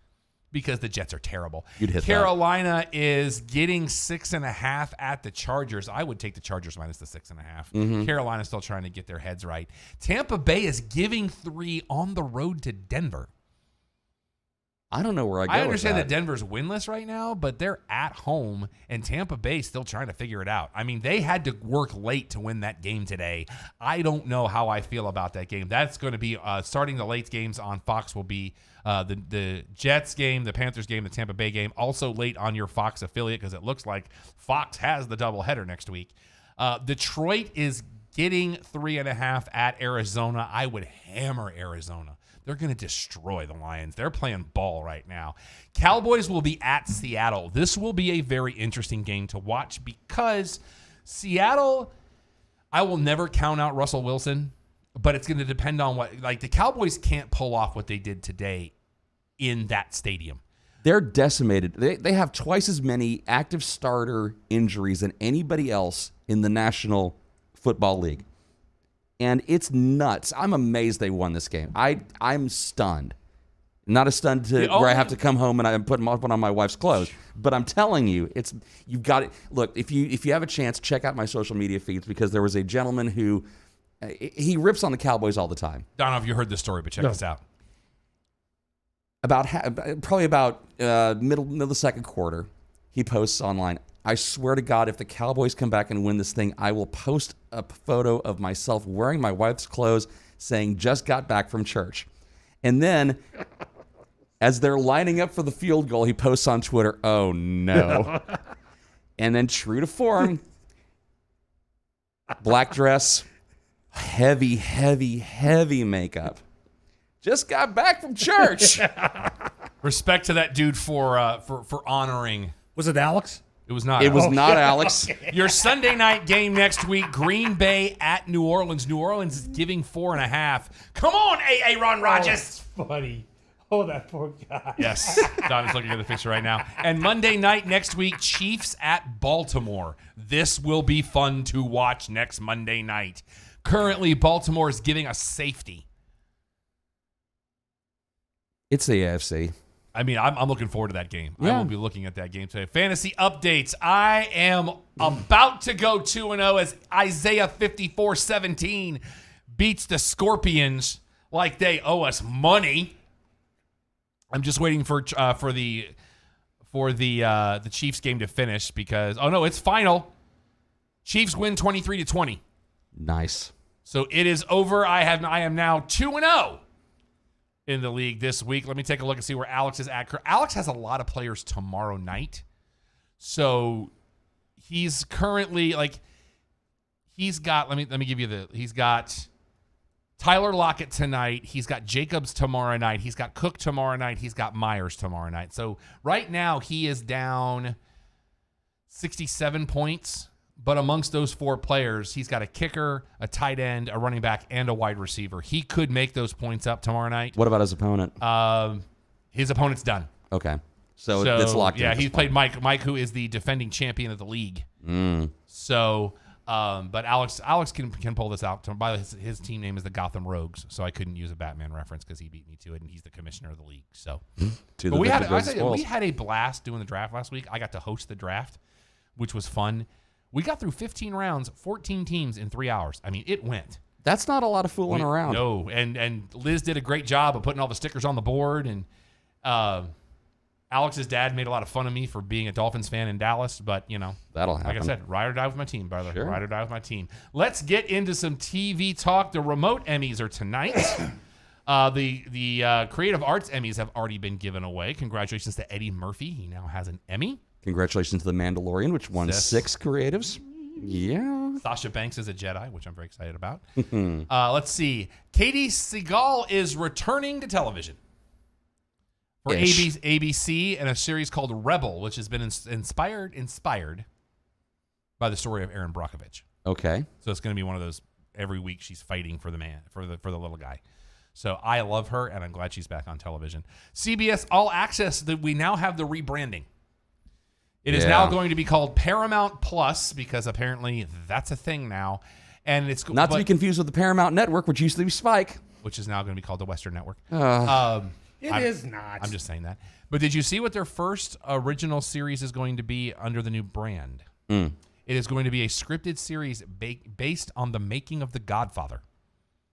because the Jets are terrible.
You'd hit that.
Carolina is getting 6.5 at the Chargers. I would take the Chargers minus the 6.5.
Mm-hmm.
Carolina's still trying to get their heads right. Tampa Bay is giving 3 on the road to Denver.
I don't know where I go
I understand
with
that Denver's winless right now, but they're at home, and Tampa Bay still trying to figure it out. I mean, they had to work late to win that game today. I don't know how I feel about that game. That's going to be starting the late games on Fox will be the Jets game, the Panthers game, the Tampa Bay game. Also late on your Fox affiliate because it looks like Fox has the doubleheader next week. Detroit is getting 3.5 at Arizona. I would hammer Arizona. They're going to destroy the Lions. They're playing ball right now. Cowboys will be at Seattle. This will be a very interesting game to watch because Seattle, I will never count out Russell Wilson, but it's going to depend on what, like the Cowboys can't pull off what they did today in that stadium.
They're decimated. They have twice as many active starter injuries than anybody else in the National Football League. And it's nuts. I'm amazed they won this game. I'm stunned. Not as stunned to where I have to come home and I put on my wife's clothes. But I'm telling you, you've got it. Look, if you have a chance, check out my social media feeds because there was a gentleman who he rips on the Cowboys all the time.
I don't know if you heard this story, but check this out.
Probably about middle of the second quarter, he posts online, I swear to God, if the Cowboys come back and win this thing, I will post a photo of myself wearing my wife's clothes saying, just got back from church. And then, as they're lining up for the field goal, he posts on Twitter, oh no. And then, true to form, black dress, heavy makeup. Just got back from church.
Respect to that dude for honoring.
Was it Alex?
It was not.
It was not Alex.
Your Sunday night game next week, Green Bay at New Orleans. New Orleans is giving 4.5. Come on, Aaron Rodgers.
Buddy. Oh, that poor guy.
Yes, Don is looking at the picture right now. And Monday night next week, Chiefs at Baltimore. This will be fun to watch next Monday night. Currently, Baltimore is giving a safety.
It's the AFC.
I mean, I'm looking forward to that game.
Yeah.
I will be looking at that game today. Fantasy updates. I am about to go 2-0 as Isaiah 54:17 beats the Scorpions like they owe us money. I'm just waiting for the Chiefs game to finish because it's final. Chiefs win 23-20.
Nice.
So it is over. I am now 2-0. In the league this week. Let me take a look and see where Alex is at. Alex has a lot of players tomorrow night. So he's currently he's got he's got Tyler Lockett tonight. He's got Jacobs tomorrow night. He's got Cook tomorrow night. He's got Myers tomorrow night. So right now he is down 67 points. But amongst those 4 players, he's got a kicker, a tight end, a running back, and a wide receiver. He could make those points up tomorrow night.
What about his opponent?
His opponent's done.
Okay. So it's locked in.
Yeah,
at this
he's
point.
played Mike, who is the defending champion of the league. So But Alex can pull this out. By his team name is the Gotham Rogues, so I couldn't use a Batman reference because he beat me to it, and he's the commissioner of the league. So, but we had a blast doing the draft last week. I got to host the draft, which was fun. We got through 15 rounds, 14 teams in 3 hours. I mean, it went.
That's not a lot of fooling around.
No, and Liz did a great job of putting all the stickers on the board, and Alex's dad made a lot of fun of me for being a Dolphins fan in Dallas, but,
That'll happen.
like I said, ride or die with my team, brother.
Sure.
Ride or die with my team. Let's get into some TV talk. The remote Emmys are tonight. The Creative Arts Emmys have already been given away. Congratulations to Eddie Murphy. He now has an Emmy.
Congratulations to The Mandalorian, which won 6 creatives. Yeah.
Sasha Banks is a Jedi, which I'm very excited about. Let's see. Katie Seagal is returning to television for ABC in a series called Rebel, which has been inspired by the story of Aaron Brockovich.
Okay.
So it's going to be one of those every week she's fighting for the little guy. So I love her, and I'm glad she's back on television. CBS All Access, that we now have the rebranding. It is now going to be called Paramount Plus because apparently that's a thing now, and it's
not to be confused with the Paramount Network, which used to be Spike,
which is now going to be called the Western Network.
It is not.
I'm just saying that. But did you see what their first original series is going to be under the new brand? It is going to be a scripted series based on the making of The Godfather.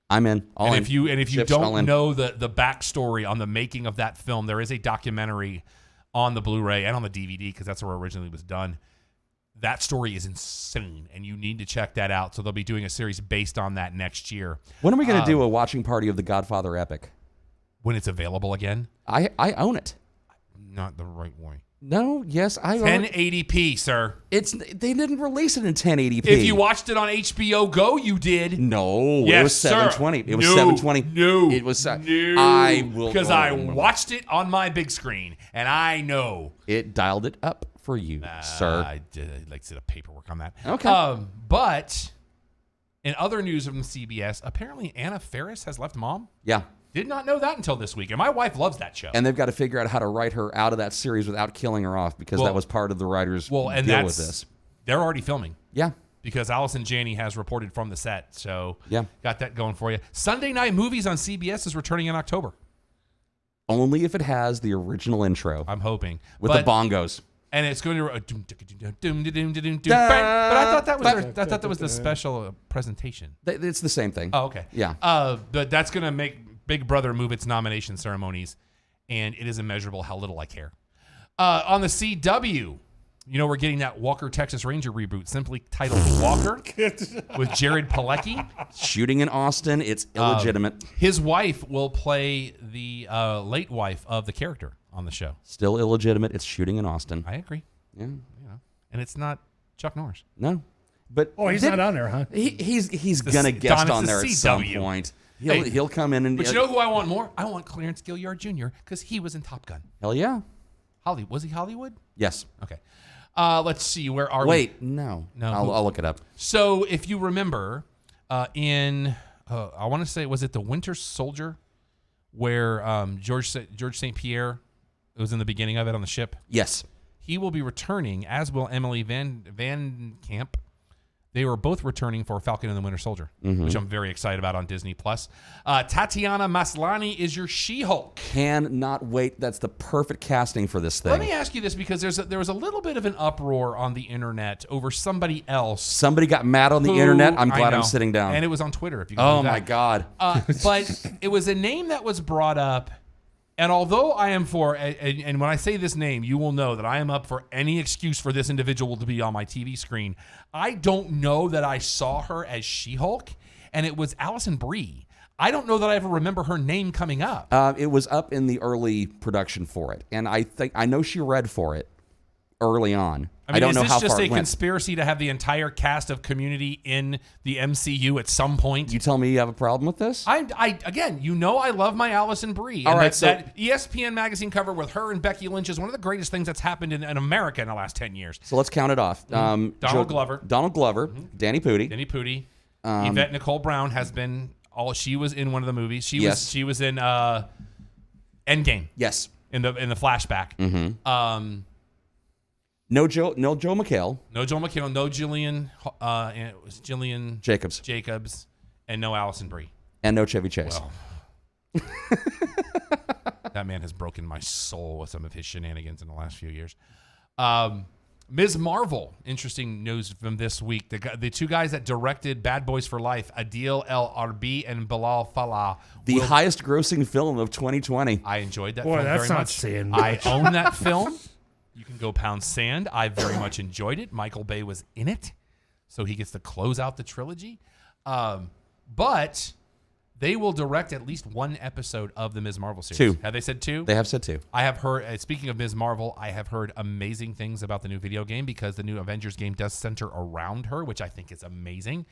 I'm in.
If you don't know the backstory on the making of that film, there is a documentary on the Blu-ray and on the DVD because that's where it originally was done. That story is insane, and you need to check that out. So they'll be doing a series based on that next year.
When are we going to do a watching party of The Godfather epic?
When it's available again.
I own it.
Not the right way.
No, yes, I own it.
1080p, sir.
They didn't release it in 1080p.
If you watched it on HBO Go, you did.
No,
yes,
it was 720.
Sir.
It was 720.
No,
it was.
No,
I will
because I watched it on my big screen, and I know
it dialed it up for you, sir.
I did like to the paperwork on that.
Okay,
but in other news from CBS, apparently Anna Faris has left Mom.
Yeah.
Did not know that until this week, and my wife loves that show.
And they've got to figure out how to write her out of that series without killing her off because that was part of the writers' deal with this.
They're already filming.
Yeah.
Because Allison Janney has reported from the set, so
yeah,
got that going for you. Sunday Night Movies on CBS is returning in October.
Only if it has the original intro.
I'm hoping.
With the bongos.
And it's going to but I thought that was the special presentation.
It's the same thing.
Oh, okay.
Yeah.
But that's going to make Big Brother move its nomination ceremonies, and it is immeasurable how little I care. On the CW, we're getting that Walker Texas Ranger reboot, simply titled Walker, with Jared Padalecki.
Shooting in Austin, it's illegitimate.
His wife will play the late wife of the character on the show.
Still illegitimate. It's shooting in Austin.
I agree.
Yeah.
And it's not Chuck Norris.
No. But
he's not on there, huh?
He's gonna guest on there at some point. He'll come in and.
But you know who I want more? I want Clarence Gilliard Jr. because he was in Top Gun.
Hell yeah.
Was he Hollywood?
Yes.
Okay. Let's see. Where are we?
Wait, no. I'll look it up.
So if you remember, I want to say, was it The Winter Soldier, where George St. Pierre was in the beginning of it on the ship?
Yes.
He will be returning, as will Emily Van Camp. They were both returning for Falcon and the Winter Soldier, which I'm very excited about on Disney+. Tatiana Maslany is your She-Hulk.
Cannot wait. That's the perfect casting for this thing.
Let me ask you this, because there was a little bit of an uproar on the internet over somebody else.
Somebody got mad on the internet. I'm glad I'm sitting down.
And it was on Twitter. If you can
my God.
But it was a name that was brought up. And although I am for, and when I say this name, you will know that I am up for any excuse for this individual to be on my TV screen. I don't know that I saw her as She-Hulk, and it was Alison Brie. I don't know that I ever remember her name coming up.
It was up in the early production for it, and I know she read for it early on.
I mean,
don't know how far
is this just a
it went.
conspiracy to have the entire cast of Community in the MCU at some point?
You tell me you have a problem with this?
Again, I love my Allison Brie.
All right,
that ESPN magazine cover with her and Becky Lynch is one of the greatest things that's happened in America in the last 10 years.
So let's count it off.
Donald Glover.
Danny Pudi.
Yvette Nicole Brown has been she was in one of the movies. She was in Endgame.
Yes.
In the flashback.
No Joe McHale.
No Joel McHale. No Jillian. And it was Jillian
Jacobs.
And no Allison Brie.
And no Chevy Chase.
Well, that man has broken my soul with some of his shenanigans in the last few years. Ms. Marvel, interesting news from this week. The two guys that directed Bad Boys for Life, Adil El Arbi and Bilal Fallah.
The highest grossing film of 2020.
I enjoyed that
Boy,
film
that's
very
not
much.
saying
I
much.
own that film. You can go pound sand. I very much enjoyed it. Michael Bay was in it, so he gets to close out the trilogy. But they will direct at least one episode of the Ms. Marvel series.
2.
Have they said 2?
They have said 2.
I have heard, speaking of Ms. Marvel, I have heard amazing things about the new video game because the new Avengers game does center around her, which I think is amazing.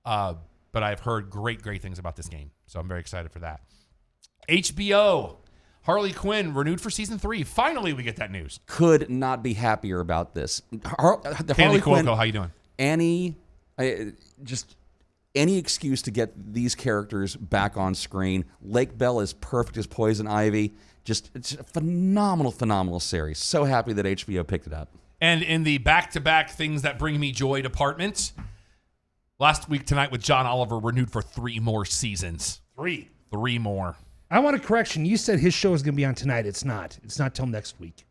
But I've heard great things about this game. So I'm very excited for that. HBO, Harley Quinn renewed for season 3. Finally, we get that news.
Could not be happier about this. Harley
Kaylee
Quinn,
Cuoco, how you doing?
Any excuse to get these characters back on screen. Lake Bell is perfect as Poison Ivy. It's a phenomenal series. So happy that HBO picked it up.
And in the back-to-back things that bring me joy department, last week tonight with John Oliver renewed for 3 more seasons. 3 more.
I want a correction. You said his show is going to be on tonight. It's not. It's not till next week.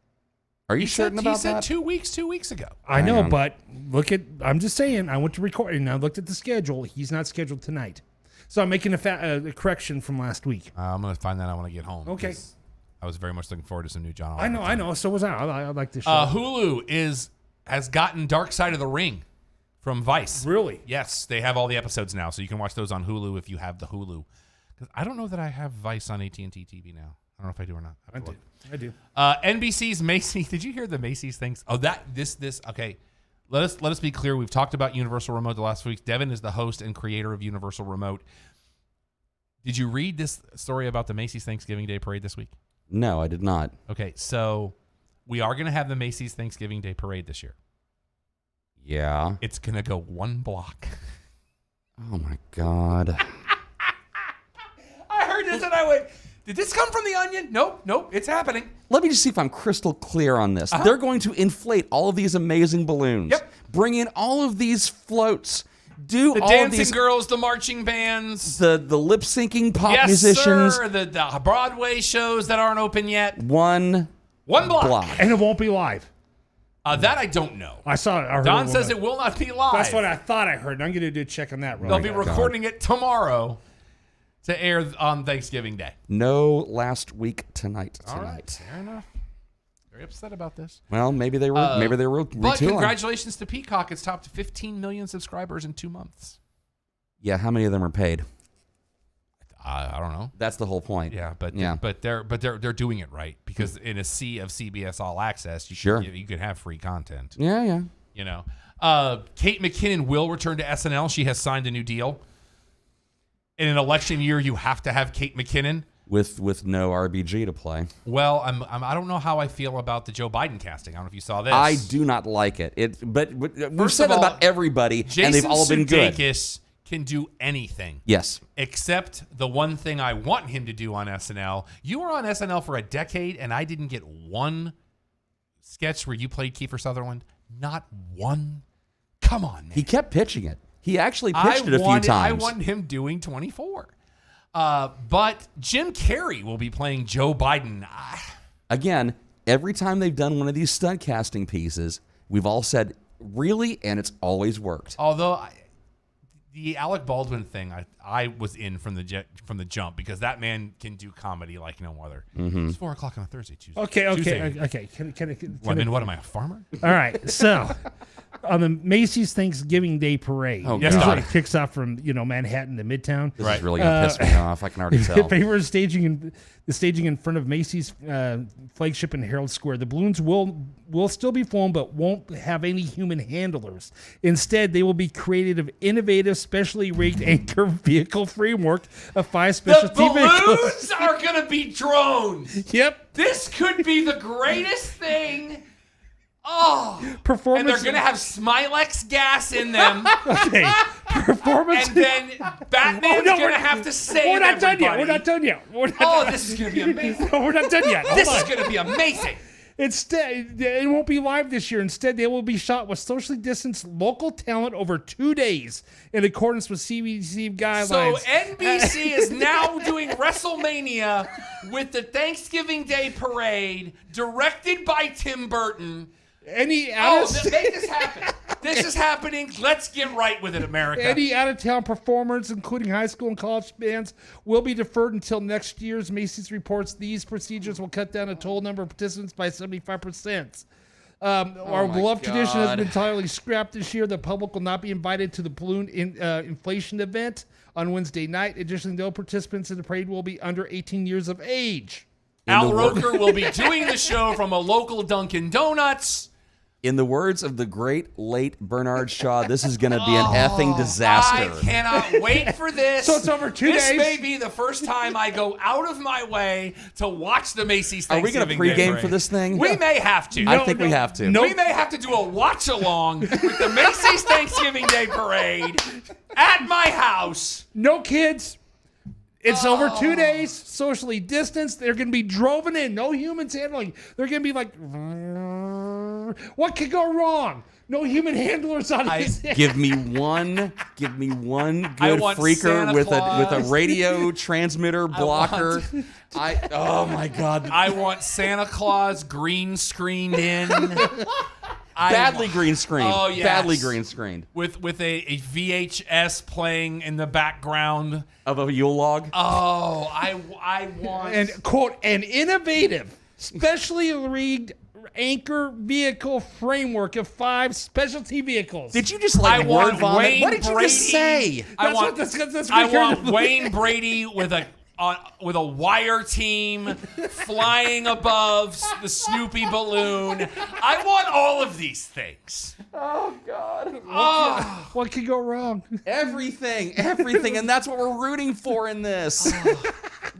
Are you certain about
he said
that?
2 weeks ago.
I know,
Hang on.
but I'm just saying, I went to record and I looked at the schedule. He's not scheduled tonight. So I'm making a correction from last week.
I'm going to find that out when I get home.
Okay.
'Cause I was very much looking forward to some new John Oliver.
I know. So was I. I like this show.
Hulu has gotten Dark Side of the Ring from Vice.
Really?
Yes, they have all the episodes now, so you can watch those on Hulu if you have the Hulu. Because I don't know that I have Vice on AT&T TV now. I don't know if I do or not.
I do.
NBC's Macy's. Did you hear the Macy's things? Oh, this. Okay, let us be clear. We've talked about Universal Remote the last week. Devin is the host and creator of Universal Remote. Did you read this story about the Macy's Thanksgiving Day Parade this week?
No, I did not.
Okay, so we are going to have the Macy's Thanksgiving Day Parade this year.
Yeah.
It's going to go 1 block.
Oh my God.
I heard this and I went, did this come from the Onion? Nope, it's happening.
Let me just see if I'm crystal clear on this. They're going to inflate all of these amazing balloons.
Yep.
Bring in all of these floats. Do
The
all
dancing
of these
girls, the marching bands.
the lip syncing pop
Yes,
musicians.
sir. The Broadway shows that aren't open yet.
1
block.
And it won't be live.
That I don't know.
I saw it. I heard
Don
it
says it will not be live.
That's what I thought I heard. I'm going to do a check on that.
They'll be recording it tomorrow to air on Thanksgiving Day.
No last week tonight.
All right, fair enough. Very upset about this.
Well, maybe they were retooling.
But congratulations to Peacock. It's topped 15 million subscribers in 2 months.
Yeah, how many of them are paid?
I don't know.
That's the whole point.
Yeah, but they're doing it right because in a sea of CBS All Access, you can have free content.
Yeah.
You know, Kate McKinnon will return to SNL. She has signed a new deal. In an election year, you have to have Kate McKinnon
with no RBG to play.
Well, I don't know how I feel about the Joe Biden casting. I don't know if you saw this.
I do not like it. But we've
First
said
of
that
all,
about everybody,
Jason
and they've all been good.
Sudeikis can do anything.
Yes.
Except the one thing I want him to do on SNL. You were on SNL for a decade, and I didn't get one sketch where you played Kiefer Sutherland. Not one. Come on, man.
He kept pitching it. He actually pitched it a few times.
I want him doing 24. But Jim Carrey will be playing Joe Biden.
Again, every time they've done one of these stunt casting pieces, we've all said, really? And it's always worked.
Although the Alec Baldwin thing, I was in from the jump because that man can do comedy like no other. It's 4 o'clock on a Thursday, Tuesday.
Okay.
What am I, a farmer?
All right. So, on the Macy's Thanksgiving Day Parade,
Yes,
usually
God.
it kicks off from Manhattan to Midtown.
This is really going to piss me off. I can already tell.
Favor staging in front of Macy's flagship in Herald Square. The balloons will still be flown, but won't have any human handlers. Instead, they will be created of innovative, specially rigged anchor vehicle framework of 5 specialty
The
vehicles.
balloons are going to be drones.
Yep.
This could be the greatest thing. Oh.
Performance.
And they're going to have Smilex gas in them.
Okay. Performance.
And then Batman's going to have to save
We're not done
everybody.
yet. We're not done yet.
Oh, this is going to be amazing.
No, we're not done yet. Hold
This
on.
is going to be amazing.
Instead, it won't be live this year. Instead, they will be shot with socially distanced local talent over 2 days in accordance with CDC guidelines.
So NBC is now doing WrestleMania with the Thanksgiving Day parade directed by Tim Burton.
Make
this happen. This is happening. Let's get right with it, America.
Any out-of-town performers, including high school and college bands, will be deferred until next year's. Macy's reports these procedures will cut down the total number of participants by 75%. Our beloved tradition has been entirely scrapped this year. The public will not be invited to the balloon inflation event on Wednesday night. Additionally, no participants in the parade will be under 18 years of age.
Al Roker will be doing the show from a local Dunkin' Donuts.
In the words of the great late Bernard Shaw, this is going to be an effing disaster.
I cannot wait for this.
So it's over 2 days?
This may be the first time I go out of my way to watch the Macy's
Are we
Thanksgiving
going to
Day
pregame
parade.
for this thing?
We may have to.
I think we have to.
We may have to do a watch-along with the Macy's Thanksgiving Day parade at my house.
No kids. It's over 2 days, socially distanced. They're going to be driven in. No humans handling. They're going to be like, what could go wrong? No human handlers on his head.
Give me one good
I want
freaker
Santa
with
Claus.
a radio transmitter blocker. Oh my God.
I want Santa Claus green screened in.
Badly green screened.
Oh, yes.
Badly green screened.
With a VHS playing in the background.
Of a Yule log.
Oh, I want...
And, quote, an innovative, specially rigged anchor vehicle framework of 5 specialty vehicles.
Did you just
I
word
want
vomit?
Wayne
What did you
Brady.
just say?
I want
that's
Wayne Brady with a wire team flying above the Snoopy balloon. I want all of these things.
Oh God.
What could go wrong?
Everything, and that's what we're rooting for in this.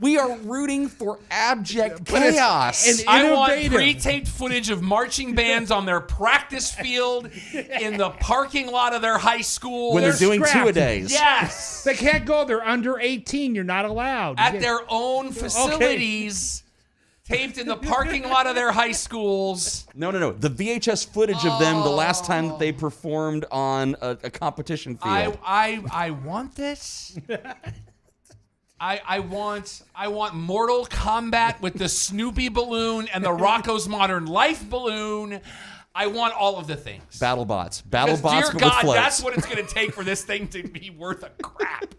We are rooting for abject chaos.
I want
Innovative.
pre-taped footage of marching bands on their practice field in the parking lot of their high school.
when they're doing
scrapped.
2-a-days.
Yes.
They can't go. They're under 18. You're not allowed.
At their own facilities, taped in the parking lot of their high schools.
No. The VHS footage of them the last time that they performed on a competition field.
I want this. I want Mortal Kombat with the Snoopy balloon and the Rocco's Modern Life balloon. I want all of the things.
BattleBots.
Because,
BattleBots
dear
with
God,
floats.
that's what it's going to take for this thing to be worth a crap.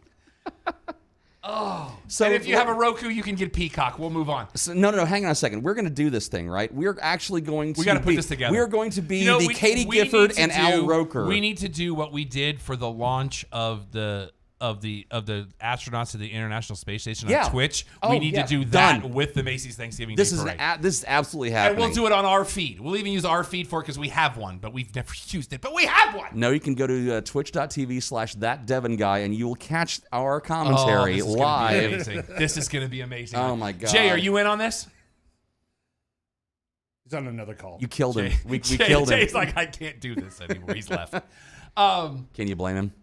So
And if you have a Roku, you can get Peacock. We'll move on.
So, no, hang on a second. We're going to do this thing, right? We're actually going to
We got to put this together.
We are going to be
You know,
the
we-
Katie
we need
Gifford
to
and Al Roker.
We need to do what we did for the launch of the astronauts to the International Space Station on
Yeah.
Twitch.
Oh,
We need
yeah.
to do that
Done.
with the Macy's Thanksgiving
This
Day
is
Parade.
this is absolutely
And
happening.
we'll do it on our feed. We'll even use our feed for it because we have one, but we've never used it. But we have one.
No, you can go to twitch.tv/thatDevonGuy and you will catch our commentary
this is gonna be
live.
amazing. This is going to be amazing.
Oh, my God.
Jay, are you in on this?
He's on another call.
You killed him. We
Jay,
killed him.
Jay's like, I can't do this anymore. He's left.
Can you blame him?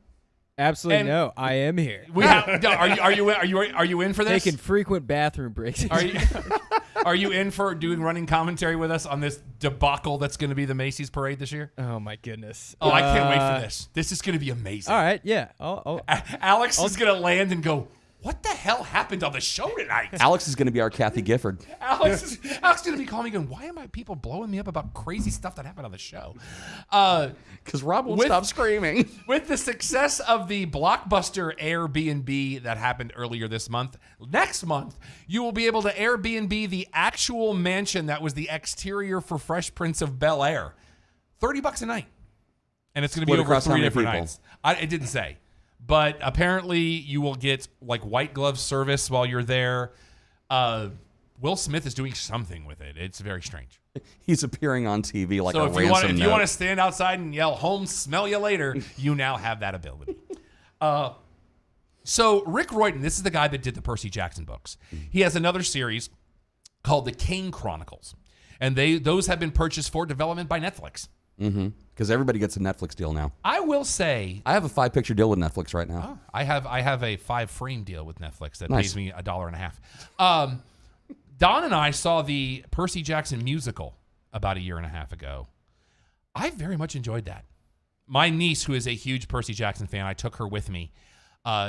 Absolutely
And-
no. I am here.
We have. Are you in for this?
Taking frequent bathroom breaks.
Are you in for doing running commentary with us on this debacle that's going to be the Macy's parade this year?
Oh my goodness.
Oh, I can't wait for this. This is going to be amazing.
All right. Yeah. I'll
Alex is going to land and go, what the hell happened on the show tonight?
Alex is going to be our Kathy Gifford.
Alex is going to be calling me going, why are my people blowing me up about crazy stuff that happened on the show?
Because Rob won't
With-
stop screaming.
With the success of the blockbuster Airbnb that happened earlier this month, next month, you will be able to Airbnb the actual mansion that was the exterior for Fresh Prince of Bel-Air. $30 a night. And it's going to be
Split
over
across how
3
many
different
people?
nights. It didn't say. But apparently you will get like white glove service while you're there. Will Smith is doing something with it. It's very strange.
He's appearing on TV like
So
a
if
ransom
you
note.
want to stand outside and yell "Home, smell you later," you now have that ability. So Rick Royden, this is the guy that did the Percy Jackson books. He has another series called The Kane Chronicles, and those have been purchased for development by Netflix.
Because everybody gets a Netflix deal now.
I will say,
I have a 5-picture deal with Netflix right now.
I have a 5-frame deal with Netflix that
Nice.
pays me $1.50. Don and I saw the Percy Jackson musical about a year and a half ago. I very much enjoyed that. My niece, who is a huge Percy Jackson fan, I took her with me.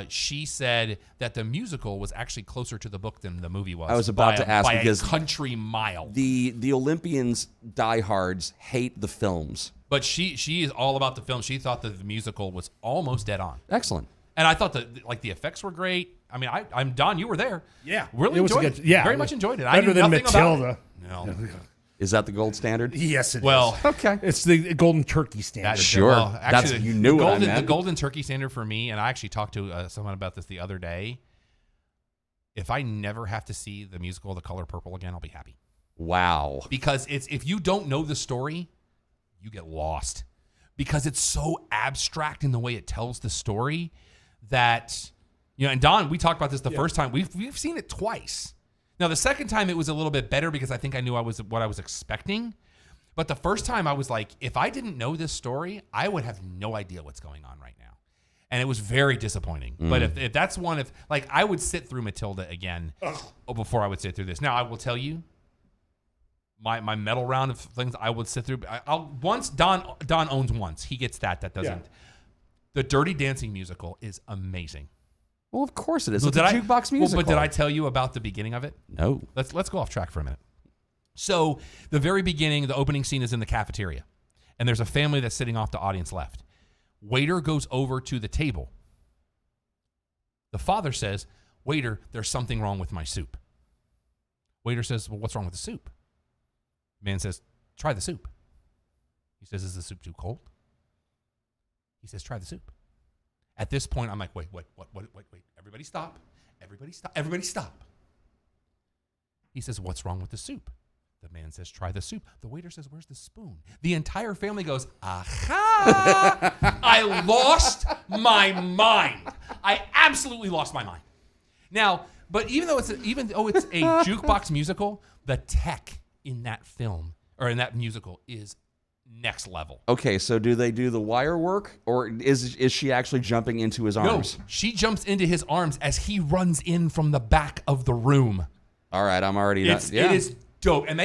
She said that the musical was actually closer to the book than the movie was.
I was about to ask
by
because
a country mile.
The Olympians diehards hate the films.
But she is all about the film. She thought that the musical was almost dead on.
Excellent.
And I thought that like the effects were great. I mean, I'm Don. You were there.
Yeah,
really
it was
enjoyed
good.
it.
Yeah,
very much enjoyed it.
Better
I knew
than
nothing
Matilda.
about it. No.
Is that the gold standard?
Yes, it is.
Well,
Okay.
It's the golden turkey standard.
That's
Sure.
Well, actually,
You knew what I
golden,
meant.
The golden turkey standard for me, and I actually talked to someone about this the other day. If I never have to see the musical The Color Purple again, I'll be happy.
Wow.
Because if you don't know the story, you get lost. Because it's so abstract in the way it tells the story that, and Don, we talked about this the first time. We've seen it twice. Now, the second time it was a little bit better because I think I knew what I was expecting. But the first time I was like, if I didn't know this story, I would have no idea what's going on right now. And it was very disappointing. But if that's one, I would sit through Matilda again before I would sit through this. Now, I will tell you, my metal round of things I would sit through. Don owns once. He gets that. That doesn't.
Yeah.
The Dirty Dancing musical is amazing.
Well, of course it is.
So
It's a jukebox musical.
Well, but did I tell you about the beginning of it?
No.
Let's go off track for a minute. So the very beginning, the opening scene is in the cafeteria, and there's a family that's sitting off the audience left. Waiter goes over to the table. The father says, "Waiter, there's something wrong with my soup." Waiter says, "Well, what's wrong with the soup?" Man says, "Try the soup." He says, "Is the soup too cold?" He says, "Try the soup." At this point, I'm like, wait. Everybody stop. Everybody stop. He says, "What's wrong with the soup?" The man says, "Try the soup." The waiter says, "Where's the spoon?" The entire family goes, "Aha!" I lost my mind. I absolutely lost my mind. Now, but even though it's a jukebox musical, the tech in that film or in that musical is next level.
Okay, so do they do the wire work, or is she actually jumping into his arms?
No, she jumps into his arms as he runs in from the back of the room.
All right, I'm already done.
It is dope. And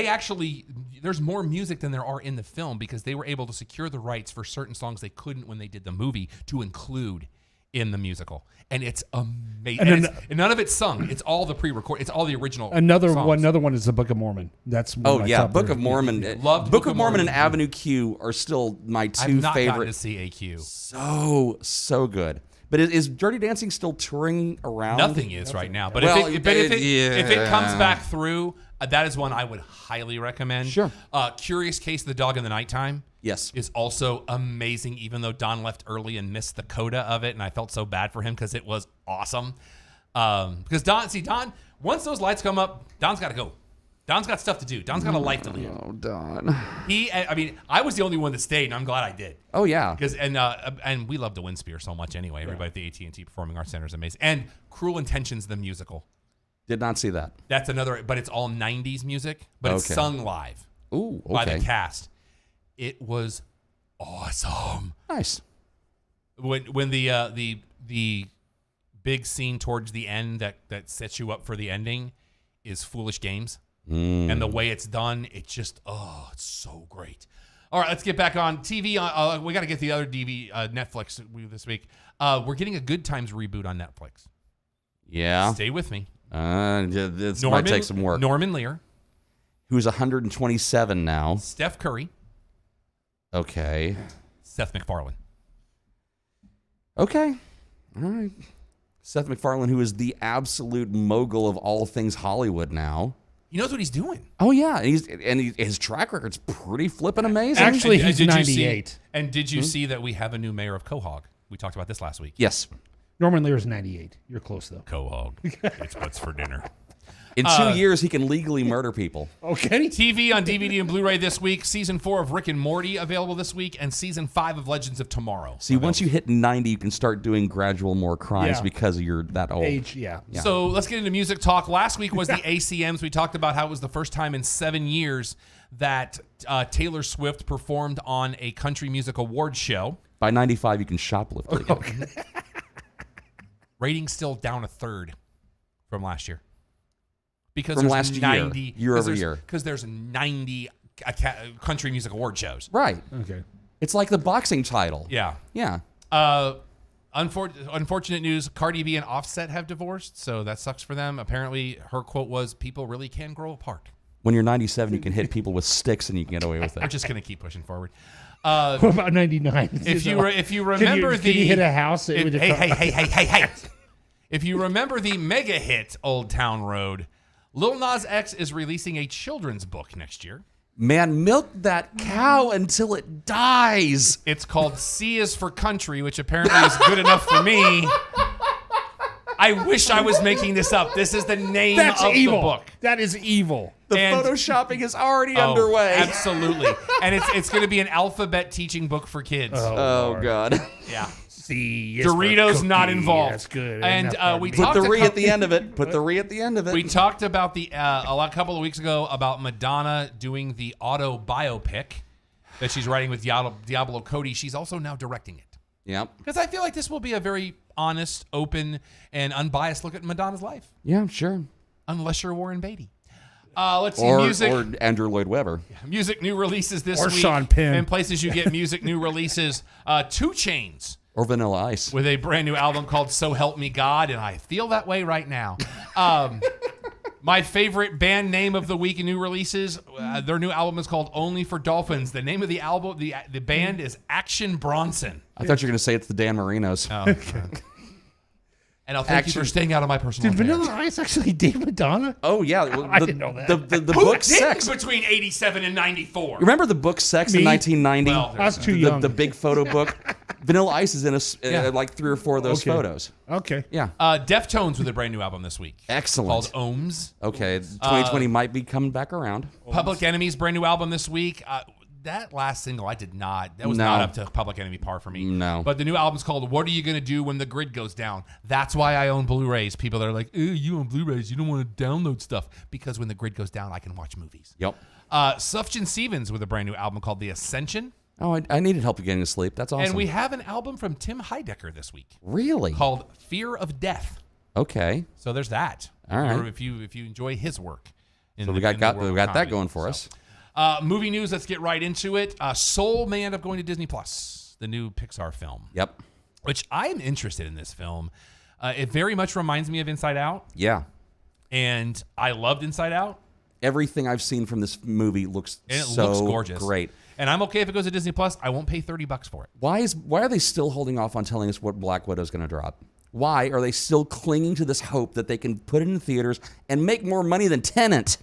there's more music than there are in the film because they were able to secure the rights for certain songs they couldn't when they did the movie to include in the musical. And it's amazing. And none of it's sung. It's all the pre-record. It's all the original
Another
songs.
one is the Book of Mormon. That's one
Oh
of my
yeah,
top
Book
there.
of Mormon.
Loved
Book of Mormon and Avenue Q are still my two
I've not gotten
favorite.
to see AQ.
So good. But is Dirty Dancing still touring around?
Nothing is right now. But
Well,
if it comes back through, that is one I would highly recommend.
Sure.
Curious Case of the Dog in the Nighttime.
Yes.
Is also amazing, even though Don left early and missed the coda of it, and I felt so bad for him because it was awesome. Because Don, once those lights come up, Don's got to go. Don's got stuff to do. Don's got a life to live.
Oh, Don.
I was the only one that stayed, and I'm glad I did.
Oh yeah.
Because and we love the Windspear so much anyway. Everybody at the AT&T Performing Arts Center is amazing. And Cruel Intentions, the musical.
Did not see that.
That's another, but it's all 90s music, but it's
Okay.
sung live
Ooh, okay.
by the cast. It was awesome.
Nice.
When the big scene towards the end that sets you up for the ending is Foolish Games. And the way it's done, it's just, it's so great. All right, let's get back on TV. We got to get the other Netflix this week. We're getting a Good Times reboot on Netflix.
Yeah.
Stay with me.
This might take some work.
Norman Lear.
Who's 127 now.
Steph Curry.
Okay.
Seth MacFarlane.
Okay. All right. Seth MacFarlane, who is the absolute mogul of all things Hollywood now.
He knows what he's doing.
Oh yeah, his track record's pretty flippin' amazing.
Actually,
And
he's
did you
98.
see- and did you see that we have a new mayor of Quahog? We talked about this last week.
Yes.
Norman Lear's 98. You're close though.
Quahog. It's what's for dinner.
In 2 years, he can legally murder people.
Okay.
TV on DVD and Blu-ray this week. Season 4 of Rick and Morty available this week, and Season 5 of Legends of Tomorrow.
See, once you hit 90, you can start doing gradual more crimes
Yeah.
because you're that old.
Age, yeah.
So let's get into music talk. Last week was the ACMs. We talked about how it was the first time in 7 years that Taylor Swift performed on a country music awards show.
By 95, you can shoplift again.
Ratings still down a third from last year. Because
From
there's
last year,
90
year over year.
Because there's 90 country music award shows.
Right.
Okay.
It's like the boxing title.
Yeah.
Yeah.
Unfortunate news, Cardi B and Offset have divorced, so that sucks for them. Apparently, her quote was, people really can grow apart.
When you're 97, you can hit people with sticks and you can get away with
We're
it.
just going to keep pushing forward.
What about 99?
If you remember
can you hit a house?
Hey. If you remember the mega hit Old Town Road, Lil Nas X is releasing a children's book next year.
Man, milk that cow until it dies.
It's called C is for Country, which apparently is good enough for me. I wish I was making this up. This is the name
That's
of
evil.
the book.
That is evil.
The
And-
photoshopping is already underway.
Absolutely. And it's going to be an alphabet teaching book for kids.
Oh, God.
Yeah.
See,
Doritos not involved.
That's good.
And
Enough
we
for
Put
talked
the
a
re
couple-
at the end of it. Put the re at the end of it.
We talked about a couple of weeks ago about Madonna doing the auto biopic that she's writing with Diablo Cody. She's also now directing it.
Yep.
Because I feel like this will be a very honest, open, and unbiased look at Madonna's life.
Yeah, sure.
Unless you're Warren Beatty. Let's see,
Or Andrew Lloyd Webber.
music new releases this
Or
week.
Sean Penn.
And places you get music new releases. 2 Chainz
Or Vanilla Ice.
with a brand new album called So Help Me God, and I feel that way right now. My favorite band name of the week in new releases, their new album is called Only for Dolphins. The name of the album, the band is Action Bronson.
I thought you were going to say it's the Dan Marinos.
Oh, and I'll thank you for staying out of my personal
Did
affairs.
Vanilla Ice actually date Madonna?
Oh, yeah. Well,
I didn't know that.
The
Who
book
didn't
Sex.
between 87 and 94?
Remember the book Sex in
Me?
1990?
Well,
I was too
the,
young.
the big photo book. Vanilla Ice is in
Yeah.
like 3 or 4 of those
Okay.
photos.
Okay.
Yeah.
Deftones with a brand new album this week.
Excellent.
Called Ohms.
Okay. 2020 might be coming back around.
Public Enemy's brand new album this week. That last single, that was
No.
not up to Public Enemy par for me.
No.
But the new album's called What Are You Gonna Do When the Grid Goes Down? That's why I own Blu-rays. People that are like, you own Blu-rays, you don't want to download stuff. Because when the grid goes down, I can watch movies.
Yep.
Sufjan Stevens with a brand new album called The Ascension.
Oh, I needed help getting to sleep. That's awesome.
And we have an album from Tim Heidecker this week
Really?
called Fear of Death.
Okay.
So there's that.
All right.
If you enjoy his work.
So we got that going for us.
Movie news, let's get right into it. Soul may end up going to Disney Plus, the new Pixar film.
Yep.
Which I'm interested in this film. It very much reminds me of Inside Out,
Yeah.
and I loved Inside Out,
Everything I've seen from this movie looks
and it
so
looks gorgeous.
great.
And I'm okay if it goes to Disney Plus. I won't pay $30 for it.
Why are they still holding off on telling us what Black Widow's going to drop? Why are they still clinging to this hope that they can put it in theaters and make more money than Tenet?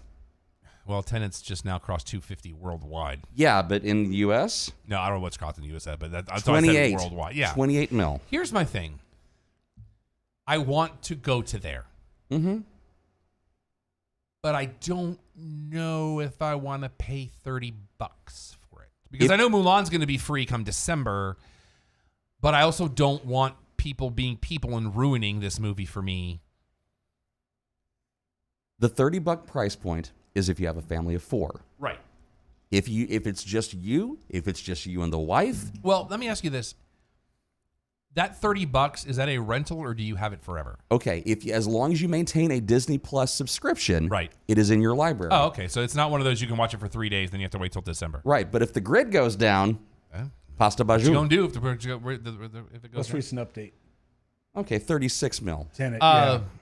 Well, Tenet's just now crossed 250 worldwide.
Yeah, but in the U.S.,
No, I don't know what's crossed in the US, but that's why I said
28
worldwide. Yeah.
28 mil.
Here's my thing. I want to go to there.
Mm-hmm.
But I don't know if I want to pay $30 for it. Because I know Mulan's going to be free come December, but I also don't want people being people and ruining this movie for me.
The $30 price point is if you have a family of 4.
Right.
If it's just you and the wife,
Well, let me ask you this. That $30, is that a rental or do you have it forever?
okay, as long as you maintain a Disney Plus subscription,
Right.
it is in your library.
Oh, okay. So it's not one of those you can watch it for 3 days, then you have to wait till December.
Right, but if the grid goes down, pasta
What you
bajou.
gonna do if it goes
Most
down?
recent update.
Okay, 36 mil.
Tenet.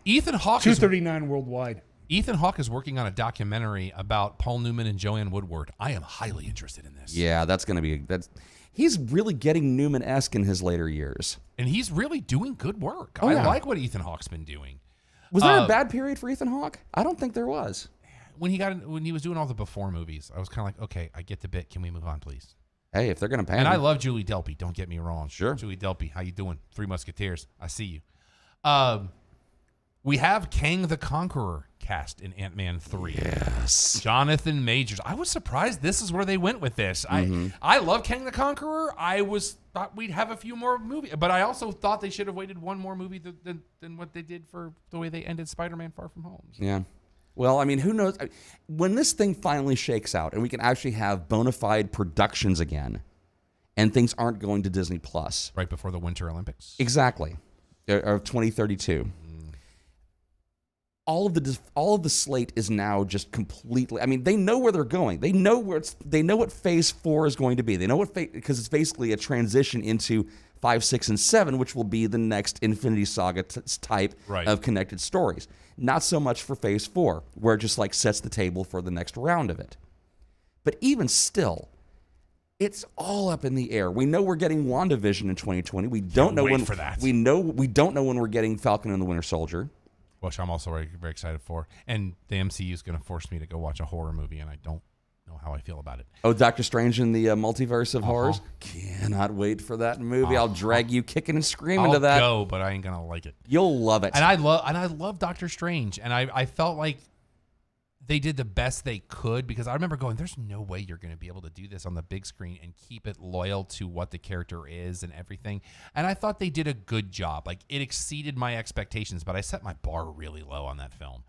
Ethan Hawke is
239 worldwide.
Ethan Hawke is working on a documentary about Paul Newman and Joanne Woodward. I am highly interested in this.
Yeah, he's really getting Newman-esque in his later years.
And he's really doing good work.
Oh,
I
yeah.
like what Ethan Hawke's been doing.
Was there a bad period for Ethan Hawke? I don't think there was.
When he was doing all the Before movies, I was kind of like, okay, I get the bit. Can we move on, please?
Hey, if they're going to pay
And
him.
I love Julie Delpy. Don't get me wrong.
Sure.
Julie Delpy, how you doing? Three Musketeers. I see you. We have Kang the Conqueror cast in Ant-Man 3.
Yes.
Jonathan Majors. I was surprised this is where they went with this. I love Kang the Conqueror. Thought we'd have a few more movies, but I also thought they should have waited one more movie than what they did for the way they ended Spider-Man Far From Home.
Yeah. Well, I mean, who knows? When this thing finally shakes out and we can actually have bona fide productions again and things aren't going to Disney Plus.
Right before the Winter Olympics.
Exactly. Of 2032. all of the slate is now just completely. I mean, they know where they're going. They know what Phase 4 is going to be. They know what because it's basically a transition into 5, 6, and 7, which will be the next Infinity Saga type of connected stories. Not so much for Phase 4, where it just like sets the table for the next round of it. But even still, it's all up in the air. We know we're getting WandaVision in 2020. We don't know when
for that.
We don't know when we're getting Falcon and the Winter Soldier,
which I'm also very, very excited for. And the MCU is going to force me to go watch a horror movie, and I don't know how I feel about it.
Oh, Doctor Strange in the Multiverse of Horrors. Cannot wait for that movie. I'll drag you kicking and screaming to that.
I'll go, but I ain't gonna like it.
You'll love it.
And I love Doctor Strange, and I felt like they did the best they could, because I remember going, there's no way you're going to be able to do this on the big screen and keep it loyal to what the character is and everything. And I thought they did a good job. Like, it exceeded my expectations, but I set my bar really low on that film.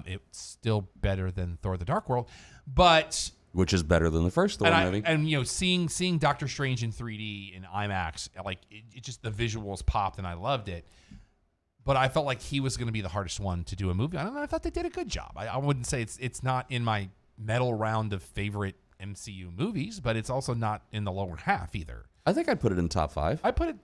It's still better than Thor: The Dark World, but
which is better than the first Thor movie.
And seeing Doctor Strange in 3D in IMAX, like it just, the visuals popped and I loved it. But I felt like he was going to be the hardest one to do a movie. I don't know. I thought they did a good job. I wouldn't say it's not in my medal round of favorite MCU movies, but it's also not in the lower half either.
I think I'd put it in top 5.
I put it,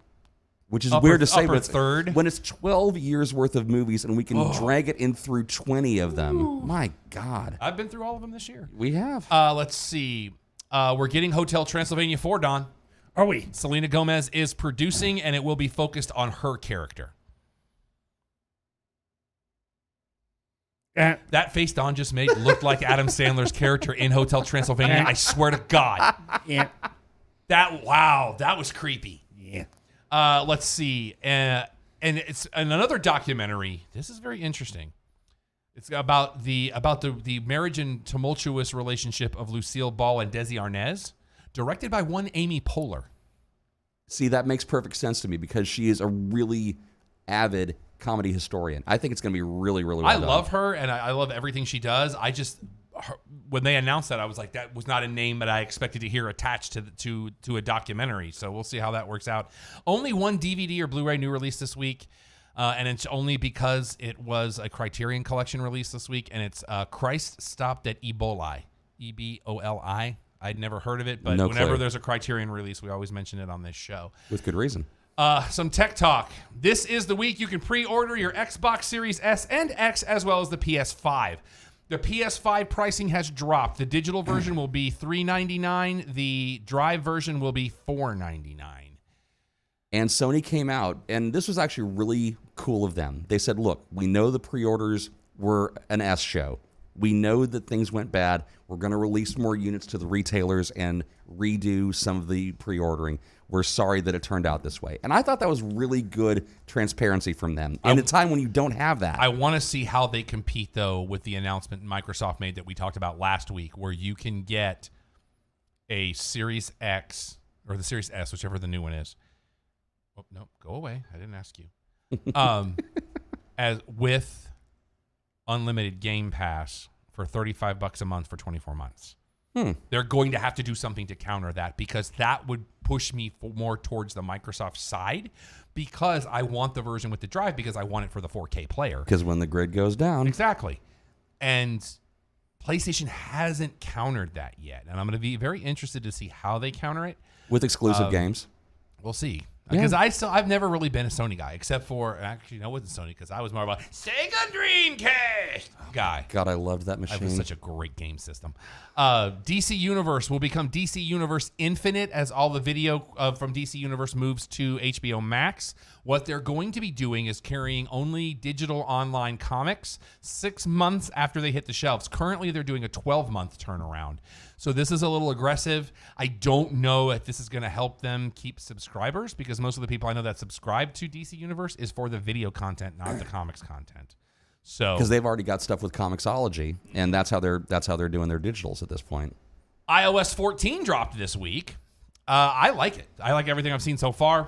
which is weird to say, but
third.
When it's 12 years worth of movies and we can drag it in through 20 of them. Ooh. My God.
I've been through all of them this year.
We have.
Let's see. We're getting Hotel Transylvania 4, Don.
Are we?
Selena Gomez is producing, and it will be focused on her character. That face Don just made looked like Adam Sandler's character in Hotel Transylvania. I swear to God.
Yeah.
That was creepy.
Yeah.
Let's see. And it's another documentary. This is very interesting. It's about the marriage and tumultuous relationship of Lucille Ball and Desi Arnaz, directed by one Amy Poehler.
See, that makes perfect sense to me because she is a really avid comedy historian. I think it's going to be really, really well done.
I love her, and I love everything she does. When they announced that, I was like, that was not a name that I expected to hear attached to a documentary. So we'll see how that works out. Only one DVD or Blu-ray new release this week, and it's only because it was a Criterion Collection release this week, and it's Christ Stopped at Ebola, Eboli. I'd never heard of it, but whenever there's a Criterion release, we always mention it on this show.
With good reason.
Some tech talk. This is the week you can pre-order your Xbox Series S and X as well as the PS5. The PS5 pricing has dropped. The digital version will be $399. The drive version will be $499.
And Sony came out, and this was actually really cool of them. They said, look, we know the pre-orders were an S show. We know that things went bad. We're going to release more units to the retailers and redo some of the pre-ordering. We're sorry that it turned out this way. And I thought that was really good transparency from them in a time when you don't have that.
I want to see how they compete, though, with the announcement Microsoft made that we talked about last week, where you can get a Series X or the Series S, whichever the new one is. Oh, no, go away. I didn't ask you. As with unlimited Game Pass for $35 a month for 24 months. They're going to have to do something to counter that, because that would push me more towards the Microsoft side, because I want the version with the drive, because I want it for the 4K player.
Because when the grid goes down.
Exactly. And PlayStation hasn't countered that yet. And I'm going to be very interested to see how they counter it.
With exclusive games.
We'll see. Because I've never really been a Sony guy, except for, actually, no, it wasn't Sony, because I was more about Sega Dreamcast guy.
God, I loved that machine.
It was such a great game system. DC Universe will become DC Universe Infinite as all the video from DC Universe moves to HBO Max. What they're going to be doing is carrying only digital online comics 6 months after they hit the shelves. Currently, they're doing a 12-month turnaround. So this is a little aggressive. I don't know if this is going to help them keep subscribers, because most of the people I know that subscribe to DC Universe is for the video content, not the comics content. So
because they've already got stuff with Comixology, and that's how they're doing their digitals at this point.
iOS 14 dropped this week. I like it. I like everything I've seen so far.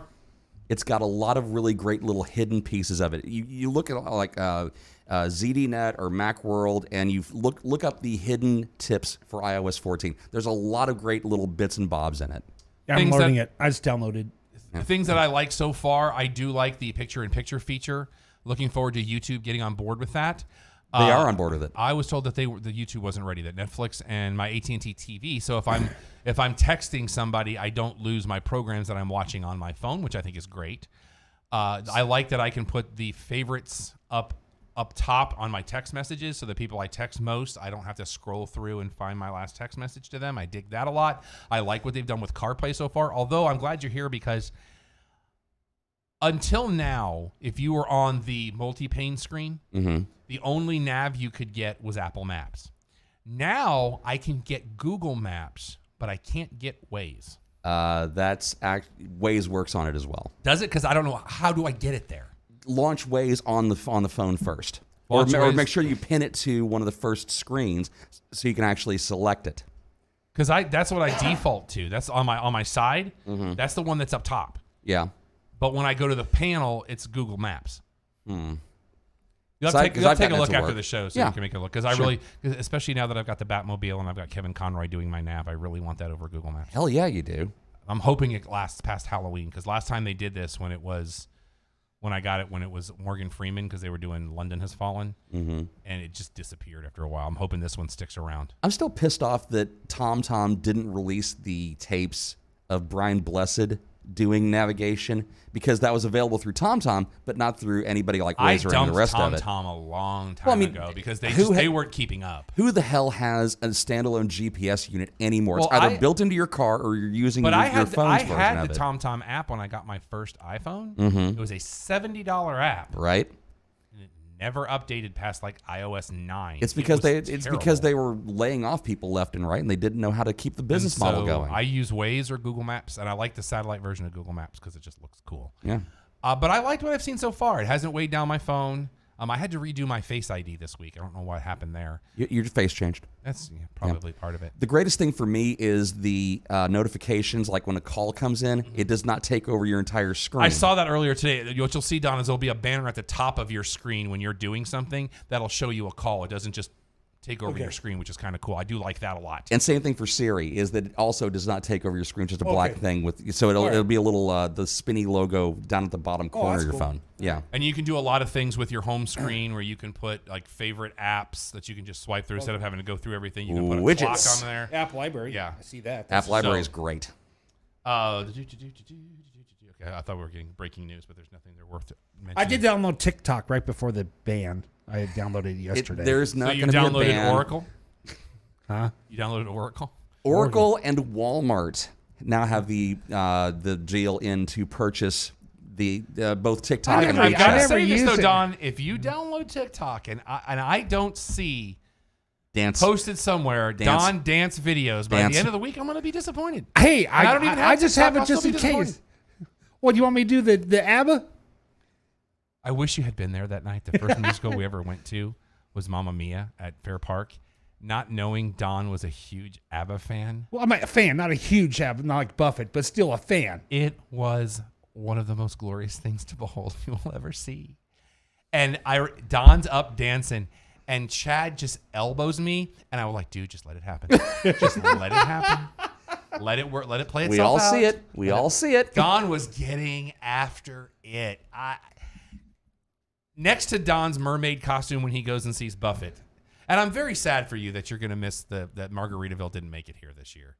It's got a lot of really great little hidden pieces of it. You look at like ZDNet or Macworld, and you look up the hidden tips for iOS 14. There's a lot of great little bits and bobs in it.
Yeah, I'm loading it. I just downloaded.
The things that I like so far, I do like the picture-in-picture feature. Looking forward to YouTube getting on board with that.
They are on board with it.
I was told that the YouTube wasn't ready, that Netflix and my AT&T TV. So if I'm texting somebody, I don't lose my programs that I'm watching on my phone, which I think is great. I like that I can put the favorites up top on my text messages, so the people I text most, I don't have to scroll through and find my last text message to them. I dig that a lot. I like what they've done with CarPlay so far, although I'm glad you're here because until now, if you were on the multi-pane screen, the only nav you could get was Apple Maps. Now I can get Google Maps, but I can't get Waze.
Waze works on it as well.
Does it? Because I don't know. How do I get it there?
Launch Waze on the phone first,
Launch
or
Waze.
make sure you pin it to one of the first screens so you can actually select it.
Because that's what I default to. That's on my side. That's the one that's up top.
Yeah.
But when I go to the panel, it's Google Maps. You'll
So
have to take a look after
work.
the show so
Yeah.
you can make a look. Because I really, especially now that I've got the Batmobile and I've got Kevin Conroy doing my nav, I really want that over Google Maps.
Hell yeah, you do.
I'm hoping it lasts past Halloween because last time they did this when I got it when it was Morgan Freeman because they were doing London Has Fallen and it just disappeared after a while. I'm hoping this one sticks around.
I'm still pissed off that TomTom didn't release the tapes of Brian Blessed doing navigation because that was available through TomTom, but not through anybody like
I
Waze or any of
dumped
the rest of it.
TomTom a long time ago because they weren't keeping up.
Who the hell has a standalone GPS unit anymore?
Well,
it's either built into your car or you're using your phone's version
I had
of
the
it.
TomTom app when I got my first iPhone. It was a $70 app.
Right?
And it never updated past like iOS 9.
It's because
terrible.
they were laying off people left and right, and they didn't know how to keep the business
And
model
so
going.
I use Waze or Google Maps, and I like the satellite version of Google Maps because it just looks cool.
Yeah.
But I liked what I've seen so far. It hasn't weighed down my phone. I had to redo my Face ID this week. I don't know what happened there.
Your face changed.
That's probably part of it.
The greatest thing for me is the notifications, like when a call comes in, it does not take over your entire screen.
I saw that earlier today. What you'll see, Don, is there'll be a banner at the top of your screen when you're doing something that'll show you a call. It doesn't just take over your screen, which is kind of cool. I do like that a lot.
And same thing for Siri is that it also does not take over your screen, just a black thing with. So it'll be a little the spinny logo down at the bottom corner of your phone. Yeah.
And you can do a lot of things with your home screen where you can put like favorite apps that you can just swipe through instead of having to go through everything. You can put a
Widgets.
clock on there.
App library.
Yeah.
I see that.
App library is great.
Okay, I thought we were getting breaking news, but there's nothing there worth mentioning.
I did download TikTok right before the ban. I had downloaded it yesterday.
There's
So
not
you
going to be a
downloaded
ban.
Oracle?
Huh?
You downloaded Oracle?
Oracle and Walmart now have the deal in to purchase the both TikTok and
I gotta
WeChat.
say this
use
though,
it.
Don. If you download TikTok and I don't see
Dance.
posted somewhere
Dance.
Don dance videos by
Dance.
the end of the week, I'm gonna be disappointed.
Hey,
I don't even have
I just
TikTok,
have it
I'll
just
still
in
be
case.
disappointed.
What, do you want me to do the ABBA?
I wish you had been there that night. The first musical we ever went to was Mamma Mia at Fair Park. Not knowing Don was a huge ABBA fan,
Well, I'm a fan, not a huge ABBA, not like Buffett, but still a fan.
it was one of the most glorious things to behold you will ever see. And Don's up dancing, and Chad just elbows me, and I was like, dude, just let it happen. Just let it happen. Let it work. Let it play itself
We all
out.
see it. We all see it.
Don was getting after it. Next to Don's mermaid costume when he goes and sees Buffett. And I'm very sad for you that you're going to miss that Margaritaville didn't make it here this year.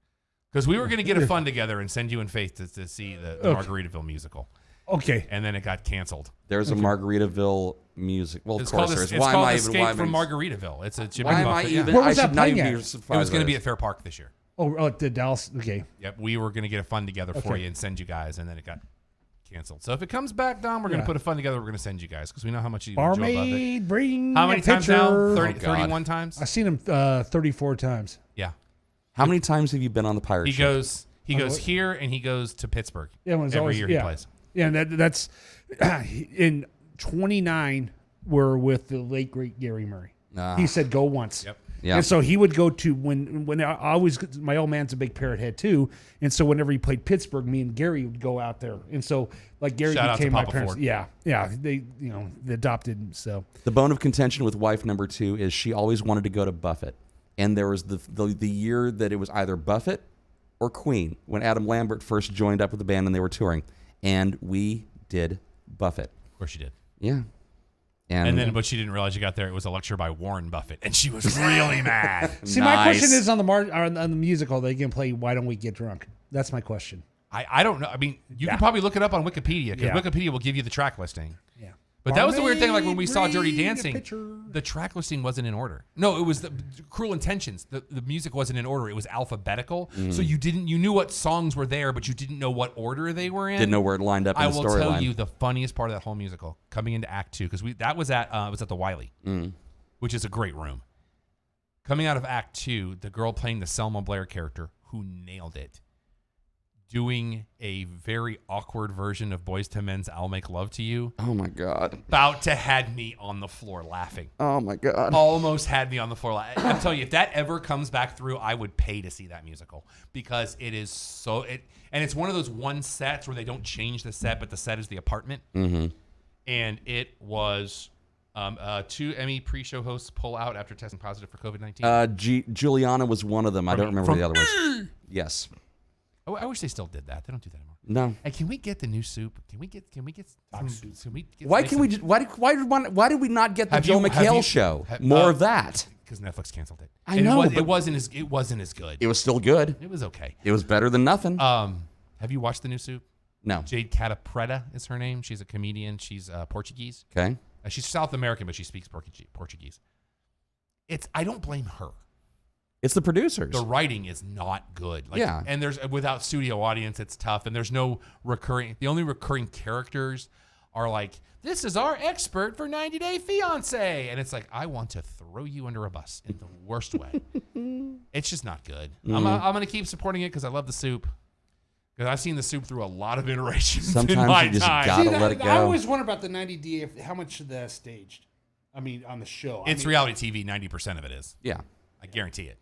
Because we were going to get a fun together and send you and Faith to see the Margaritaville musical.
Okay.
And then it got canceled.
There's a Margaritaville music. Well, of
It's
course
called,
there is.
it's
Why am
called
I
Escape
even? Why am
from
I?
Margaritaville. It's a Jimmy
Why am I
Buffett.
even?
Where
I
was that
should not
playing
even be
at?
surprised.
It was going to
by
be
this.
at Fair Park this year.
Oh, the Dallas. Okay.
Yep, we were going to get a fun together for
Okay.
you and send you guys, and then it got canceled. So if it comes back, Don, we're going to put a fun together. We're going to send you guys because we know how much you enjoy Buffett.
Barmaid, bring
How many
a
times now?
picture.
30,
Oh, God.
31 times?
I've seen him 34 times.
Yeah.
How many times have you been on the pirate
He
ship?
goes
what?
here and he goes to Pittsburgh.
Yeah, when it's
Every
always,
year
yeah.
he plays.
Yeah, that's in 29. We're with the late great Gary Murray. He said go once.
Yep.
Yeah.
And so he would go to when I always, my old man's a big Parrot head too, and so whenever he played Pittsburgh, me and Gary would go out there, and so like Gary
Shout out to
became my
Papa
parents.
Ford.
Yeah, they they adopted him. So
The bone of contention with wife number 2 is she always wanted to go to Buffett, and there was the year that it was either Buffett or Queen when Adam Lambert first joined up with the band and they were touring, and we did Buffett.
Of course you did.
Yeah.
And then, but she didn't realize she got there. It was a lecture by Warren Buffett, and she was really mad.
See, my question is on the musical, they can play "Why Don't We Get Drunk"? That's my question.
I don't know. I mean, you can probably look it up on Wikipedia because Wikipedia will give you the track listing.
Yeah.
But that was the weird thing. Like when we saw Dirty
Read a
Dancing,
picture.
the track listing wasn't in order. No, it was the Cruel Intentions. The music wasn't in order. It was alphabetical. So you knew what songs were there, but you didn't know what order they were in.
Didn't know where it lined up in the storyline.
I will tell you the funniest part of that whole musical coming into Act 2 because that was at the Wiley, which is a great room. Coming out of Act 2, the girl playing the Selma Blair character who nailed it, doing a very awkward version of Boyz II Men's "I'll Make Love to You."
Oh my God!
About to had me on the floor laughing.
Oh my God!
Almost had me on the floor. I'm telling you, if that ever comes back through, I would pay to see that musical because it is so. And it's one of those one sets where they don't change the set, but the set is the apartment. Mm-hmm. And it was 2 Emmy pre-show hosts pull out after testing positive for COVID-19.
Juliana was one of them. I don't remember who the other was. Yes.
Oh, I wish they still did that. They don't do that anymore.
No.
And can we get the new soup? Can we get some,
Why did we not get the Joe McHale show? More of that.
Because Netflix canceled it.
I know.
It wasn't as good.
It was still good.
It was okay.
It was better than nothing.
Have you watched the new soup?
No.
Jade Catapreta is her name. She's a comedian. She's Portuguese.
Okay.
She's South American, but she speaks Portuguese. I don't blame her.
It's the producers.
The writing is not good.
Yeah.
And without studio audience, it's tough. And there's no the only recurring characters are like, this is our expert for 90 Day Fiance. And it's like, I want to throw you under a bus in the worst way. It's just not good. I'm going to keep supporting it because I love the soup. Because I've seen the soup through a lot of iterations
Sometimes
in my
you just
time.
gotta let it go.
I always wonder about the 90 DA, how much of that staged? I mean, on the show.
It's reality TV, 90% of it is.
Yeah.
I guarantee it.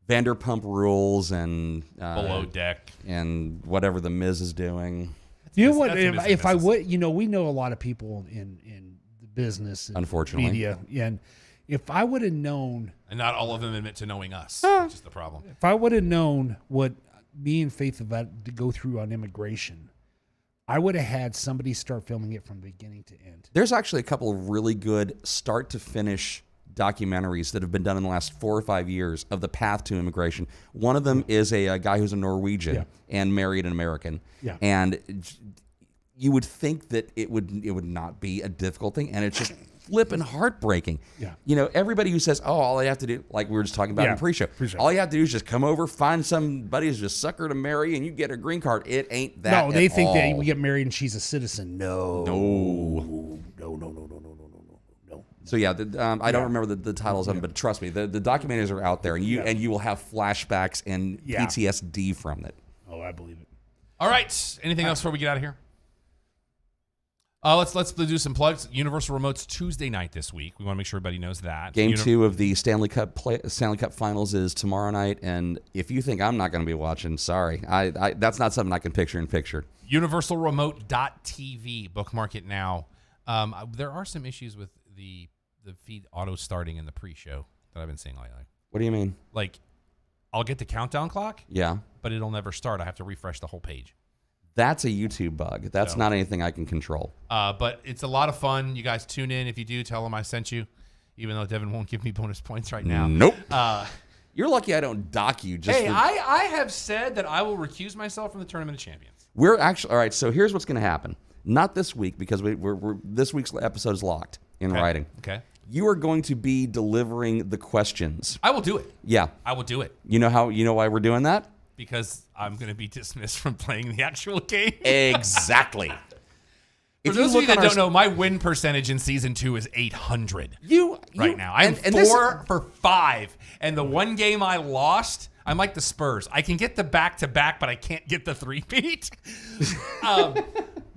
Vanderpump Rules and
Below Deck.
and whatever the Miz is doing.
You know what? If I would, we know a lot of people in the business, and
Unfortunately.
media, and if I would have known,
And not all of them admit to knowing us, which is the problem.
if I would have known what me and Faith have had to go through on immigration, I would have had somebody start filming it from beginning to end.
There's actually a couple of really good start to finish documentaries that have been done in the last 4 or 5 years of the path to immigration. One of them is a guy who's a Norwegian and married an American.
Yeah.
And you would think that it would not be a difficult thing, and it's just flipping heartbreaking.
Yeah.
Everybody who says, "Oh, all I have to do," like we were just talking about in pre-show, all you have to do is just come over, find somebody who's just sucker to marry, and you get a green card. It ain't that.
No, they
at
think
all.
that we get married and she's a citizen. No.
No. So yeah, I don't remember the titles of them, but trust me, the documentaries are out there, and you will have flashbacks and PTSD from it.
Oh, I believe it.
All right. Anything else before we get out of here? Let's do some plugs. Universal Remote's Tuesday night this week. We want to make sure everybody knows that.
Game 2 of the Stanley Cup Finals is tomorrow night, and if you think I'm not going to be watching, sorry, I that's not something I can picture in picture.
UniversalRemote.tv. Bookmark it now. There are some issues with the feed auto starting in the pre-show that I've been seeing lately.
What do you mean?
Like, I'll get the countdown clock,
Yeah.
but it'll never start. I have to refresh the whole page.
That's a YouTube bug. That's not anything I can control.
But it's a lot of fun. You guys tune in. If you do, tell them I sent you, even though Devin won't give me bonus points right now.
Nope. You're lucky I don't dock you.
I have said that I will recuse myself from the Tournament of Champions.
We're actually, all right, so here's what's going to happen. Not this week, because we're this week's episode is locked in writing.
Okay.
You are going to be delivering the questions.
I will do it.
Yeah.
I will do it.
You know why we're doing that?
Because I'm going to be dismissed from playing the actual game.
Exactly.
For those of you that don't know, my win percentage in season 2 is 800 right now. I'm 4 for 5. And the one game I lost, I'm like the Spurs. I can get the back-to-back, but I can't get the three-peat.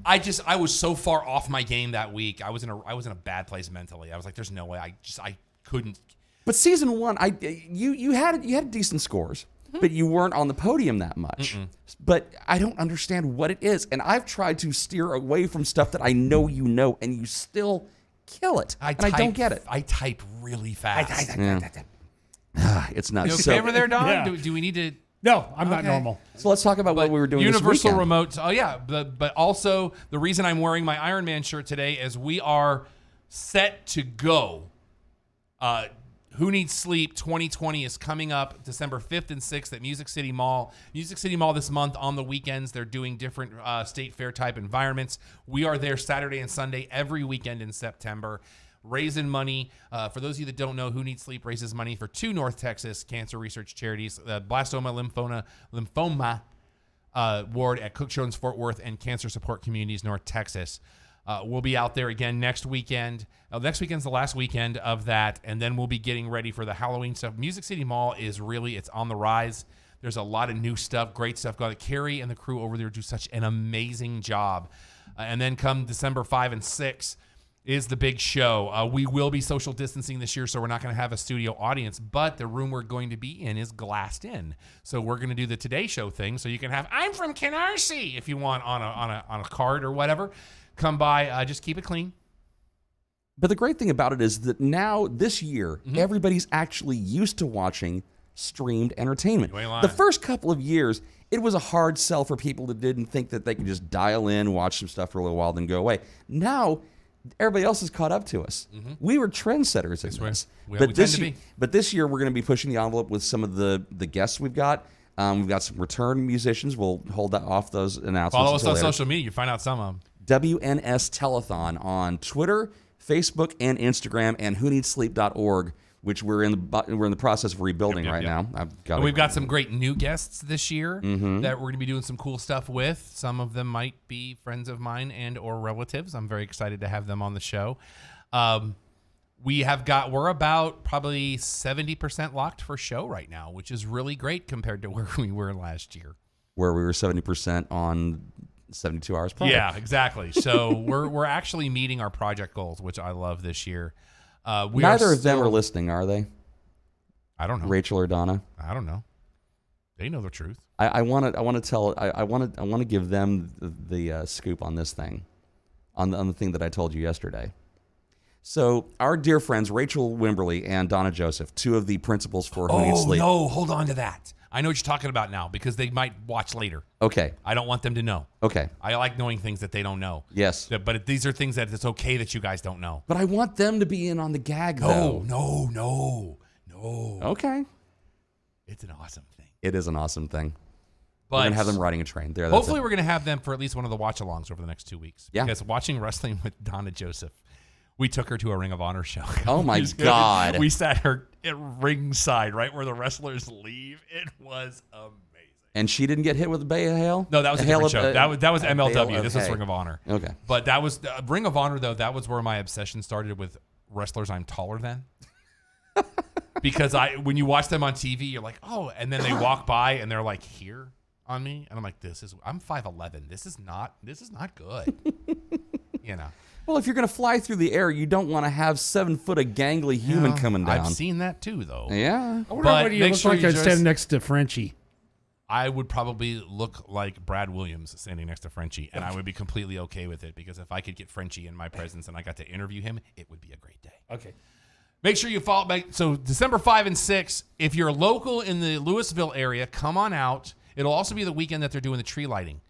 I was so far off my game that week. I was in a bad place mentally. I was like, there's no way. I couldn't.
But season 1, you had decent scores, but you weren't on the podium that much. But I don't understand what it is, and I've tried to steer away from stuff that I know, and you still kill it. I don't get it.
I type really fast.
It's not.
You okay over there, Don? Yeah. Do we need to?
No, I'm not normal.
So let's talk about what we were doing
Universal
this weekend.
Remote. Oh, yeah. But also, the reason I'm wearing my Iron Man shirt today is we are set to go. Who Needs Sleep 2020 is coming up December 5th and 6th at Music City Mall. Music City Mall this month on the weekends. They're doing different state fair type environments. We are there Saturday and Sunday every weekend in September, raising money. For those of you that don't know, Who Needs Sleep raises money for 2 North Texas cancer research charities, the Blastoma Lymphoma Ward at Cook Jones Fort Worth and Cancer Support Communities North Texas. We'll be out there again next weekend. Next weekend's the last weekend of that, and then we'll be getting ready for the Halloween stuff. Music City Mall is really, it's on the rise. There's a lot of new stuff, great stuff going on. Carrie and the crew over there do such an amazing job. And then come December 5 and 6 is the big show. We will be social distancing this year, so we're not going to have a studio audience, but the room we're going to be in is glassed in. So we're going to do the Today Show thing, so you can have, I'm from Canarsie, if you want, on a card or whatever. Come by, just keep it clean.
But the great thing about it is that now, this year, everybody's actually used to watching streamed entertainment.
You ain't lying.
The first couple of years, it was a hard sell for people that didn't think that they could just dial in, watch some stuff for a little while, then go away. Now, everybody else has caught up to us. We were trendsetters in this.
We tend to be.
But this year, we're going to be pushing the envelope with some of the guests we've got. We've got some return musicians. We'll hold off those announcements.
Follow us on
later.
social media. You find out some of them.
WNS Telethon on Twitter, Facebook, and Instagram, and whoneedsleep.org, which we're in the process of rebuilding right now.
We've got some great new guests this year that we're going to be doing some cool stuff with. Some of them might be friends of mine and or relatives. I'm very excited to have them on the show. We're about probably 70% locked for show right now, which is really great compared to where we were last year.
Where we were 70% on 72 hours prior.
Yeah, exactly. So we're actually meeting our project goals, which I love this year.
Neither of them are listening, are they?
I don't know.
Rachel or Donna?
I don't know. They know the truth.
I want to give them the scoop on this thing, on the thing that I told you yesterday. So our dear friends Rachel Wimberly and Donna Joseph, 2 of the principals for Who Needs Sleep.
Oh no, hold on to that. I know what you're talking about now because they might watch later.
Okay.
I don't want them to know.
Okay.
I like knowing things that they don't know.
Yes.
But these are things that it's okay that you guys don't know.
But I want them to be in on the gag, though.
No.
Okay.
It's an awesome thing.
It is an awesome thing.
But
we're going to have them riding a train.
Hopefully we're going to have them for at least one of the watch-alongs over the next 2 weeks.
Yeah.
Because watching wrestling with Donna Joseph, we took her to a Ring of Honor show.
Oh, my God.
We sat her at ringside, right where the wrestlers leave. It was amazing.
And she didn't get hit with a Bay of Hail?
No, that was a different show. That was MLW.
Hail,
This was Ring of Honor.
Okay.
But that was Ring of Honor, though. That was where my obsession started with wrestlers I'm taller than. Because when you watch them on TV, you're like, oh, and then they walk by and they're like here on me, and I'm like, I'm 5'11". This is not good. You know.
Well, if you're going to fly through the air, you don't want to have 7 foot of gangly human coming down.
I've seen that too, though.
Yeah.
I wonder what you look like I'd stand next to Frenchie.
I would probably look like Brad Williams standing next to Frenchie, and I would be completely okay with it because if I could get Frenchie in my presence and I got to interview him, it would be a great day.
Okay.
Make sure you follow back. So December 5 and 6, if you're local in the Louisville area, come on out. It'll also be the weekend that they're doing the tree lighting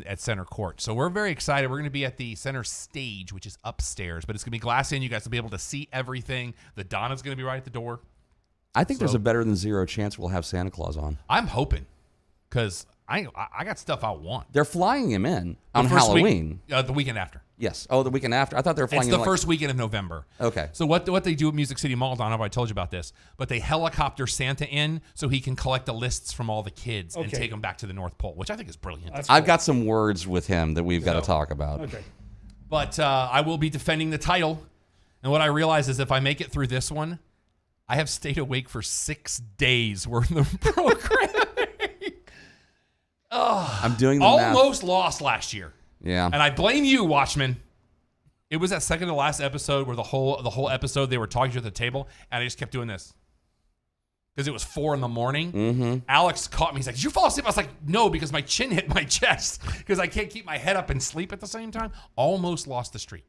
at Center Court. So we're very excited. We're going to be at the center stage, which is upstairs, but it's going to be glass in. You guys will be able to see everything. The Donna's going to be right at the door.
I think there's a better than zero chance we'll have Santa Claus on.
I'm hoping because I got stuff I want.
They're flying him in on Halloween.
The weekend after.
Yes. Oh, the weekend after. I thought they were flying
It's
in
the first weekend of November.
Okay.
So what they do at Music City Mall, Don, I told you about this, but they helicopter Santa in so he can collect the lists from all the kids and take them back to the North Pole, which I think is brilliant.
I've got some words with him that we've got to talk about.
Okay.
But I will be defending the title. And what I realize is if I make it through this one, I have stayed awake for 6 days worth of programming.
I'm doing the math.
Almost lost last year.
Yeah.
And I blame you, Watchmen. It was that second to last episode where the whole episode they were talking to at the table, and I just kept doing this. Because it was 4 a.m.
Mm-hmm.
Alex caught me. He's like, did you fall asleep? I was like, no, because my chin hit my chest. Because I can't keep my head up and sleep at the same time. Almost lost the streak.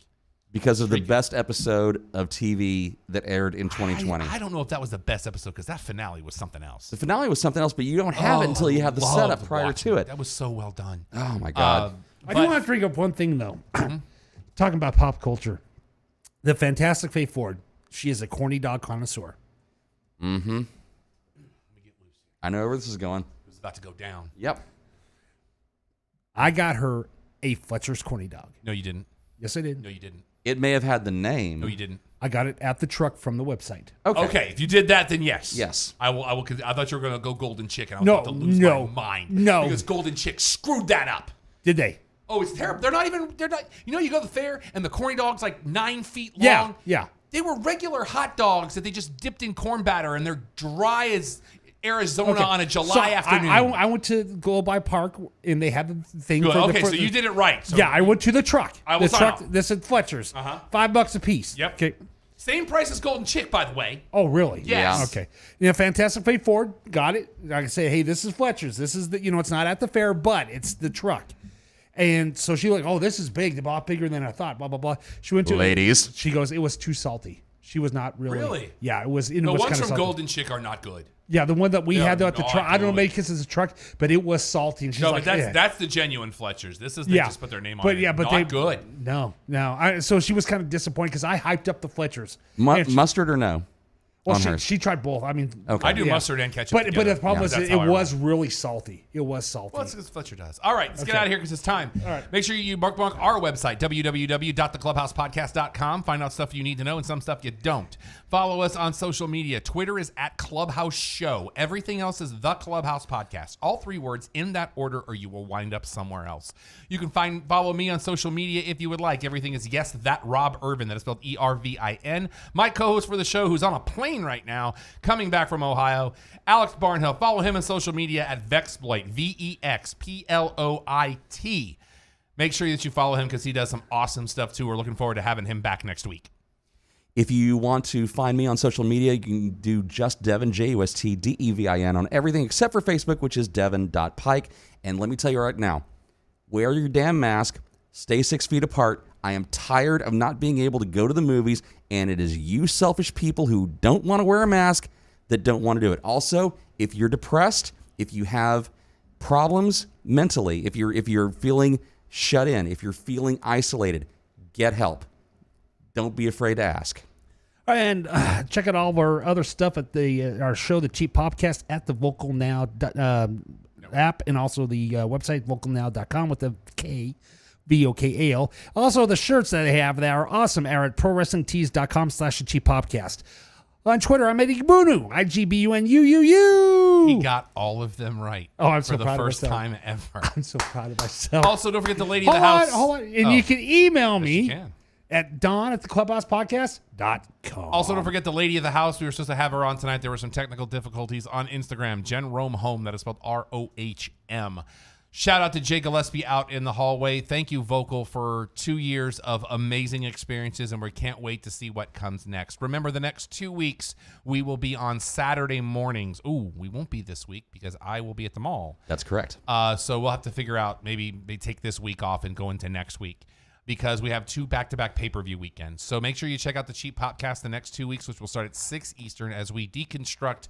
Because of the best episode of TV that aired in 2020.
I don't know if that was the best episode because that finale was something else.
The finale was something else, but you don't have it until you have the setup prior to it.
That was so well done.
Oh, my God.
I do want to bring up one thing, though. Talking about pop culture. The Fantastic Faye Ford. She is a corny dog connoisseur.
Mm-hmm. I know where this is going.
It was about to go down.
Yep.
I got her a Fletcher's corny dog.
No, you didn't.
Yes, I did.
No, you didn't.
It may have had the name.
No, you didn't.
I got it at the truck from the website.
Okay, if you did that, then yes.
Yes.
I will. I thought you were going to go Golden Chick, and I was
No,
about to lose
no,
my mind.
no.
Because Golden Chick screwed that up.
Did they?
Oh, it's terrible. They're not. You know, you go to the fair, and the corny dog's like 9 feet long.
Yeah, yeah.
They were regular hot dogs that they just dipped in corn batter, and they're dry as Arizona on a July afternoon.
I went to Go By Park, and they had the thing.
Good.
For
Okay,
the,
so you did it right. So
yeah, I went to the truck.
I will
the
sign
truck.
off.
This is Fletcher's. $5 a piece.
Yep.
Okay.
Same price as Golden Chick, by the way.
Oh, really?
Yes.
Yeah.
Okay. You know, Fantastic Faye Ford got it. I can say, hey, this is Fletcher's. This is the. It's not at the fair, but it's the truck. And so she like, oh, this is big. The bought bigger than I thought. Blah blah blah. She went to
Ladies.
She goes, it was too salty. She was not really.
Really?
Yeah, it was. It
The
was
ones
kind of
from
salty.
Golden Chick are not good.
Yeah, the one that we had at the
not
truck. I don't know,
good.
maybe because it's a truck, but it was salty. And she's
No,
like,
but
yeah.
that's the genuine Fletcher's. This is they just put their name on
but
it.
Yeah, but
not
they
good.
No. So she was kind of disappointed because I hyped up the Fletcher's. And she-
Mustard or no?
well,
on
she,
hers.
she tried both. I mean,
Okay.
I do
yeah.
mustard and ketchup.
But
together.
the problem was
That's
it
how I
was
roll.
really salty. It was salty.
Well, that's because Fletcher does. All right, let's get
Okay.
out of here because it's time.
All right.
Make sure you bookmark our website, www.theclubhousepodcast.com. Find out stuff you need to know and some stuff you don't. Follow us on social media. Twitter is at Clubhouse Show. Everything else is The Clubhouse Podcast. All 3 words in that order or you will wind up somewhere else. You can follow me on social media if you would like. Everything is Yes, That Rob Irvin. That is spelled Ervin. My co-host for the show, who's on a plane right now, coming back from Ohio, Alex Barnhill. Follow him on social media at Vexploit, VEXPLOIT. Make sure that you follow him because he does some awesome stuff too. We're looking forward to having him back next week.
If you want to find me on social media, you can do just Devin, JUSTDEVIN, on everything except for Facebook, which is devin.pike. And let me tell you right now, wear your damn mask, stay 6 feet apart. I am tired of not being able to go to the movies, and it is you selfish people who don't want to wear a mask that don't want to do it. Also, if you're depressed, if you have problems mentally, if you're feeling shut in, if you're feeling isolated, get help. Don't be afraid to ask.
And check out all of our other stuff at our show, the Cheap Popcast, at the Vocal Now app, and also the website, vocalnow.com with the K, VOKAL. Also, the shirts that they have that are awesome are at prowrestlingtees.com/the-cheap-popcast. On Twitter, I'm Eddie Gbunu, IGBUNUUU.
He got all of them right.
Oh, I'm
for
so
the
proud of
first
myself.
time ever.
I'm so proud of myself.
Also, don't forget the lady of the house.
Hold on. And you can email me
you can.
at don@theclubhousepodcast.com.
Also, don't forget the lady of the house. We were supposed to have her on tonight. There were some technical difficulties on Instagram. Jen Rohm. That is spelled ROHM. Shout out to Jay Gillespie out in the hallway. Thank you, Vocal, for 2 years of amazing experiences, and we can't wait to see what comes next. Remember, the next 2 weeks, we will be on Saturday mornings. Ooh, we won't be this week because I will be at the mall.
That's correct.
So we'll have to figure out, maybe they take this week off and go into next week, because we have 2 back-to-back pay-per-view weekends. So make sure you check out the Cheap Popcast the next 2 weeks, which will start at 6 Eastern as we deconstruct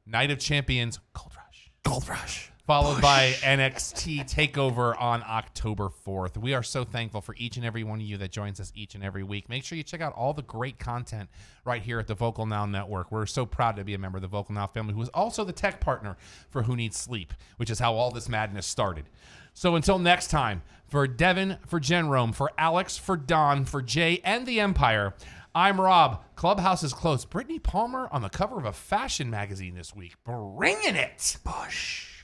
Night of Champions, Gold Rush. Followed by NXT TakeOver on October 4th. We are so thankful for each and every one of you that joins us each and every week. Make sure you check out all the great content right here at the Vocal Now Network. We're so proud to be a member of the Vocal Now family, who is also the tech partner for Who Needs Sleep, which is how all this madness started. So until next time, for Devin, for Jen Rohm, for Alex, for Don, for Jay, and the Empire, I'm Rob. Clubhouse is closed. Brittany Palmer on the cover of a fashion magazine this week. Bringing it. Bush.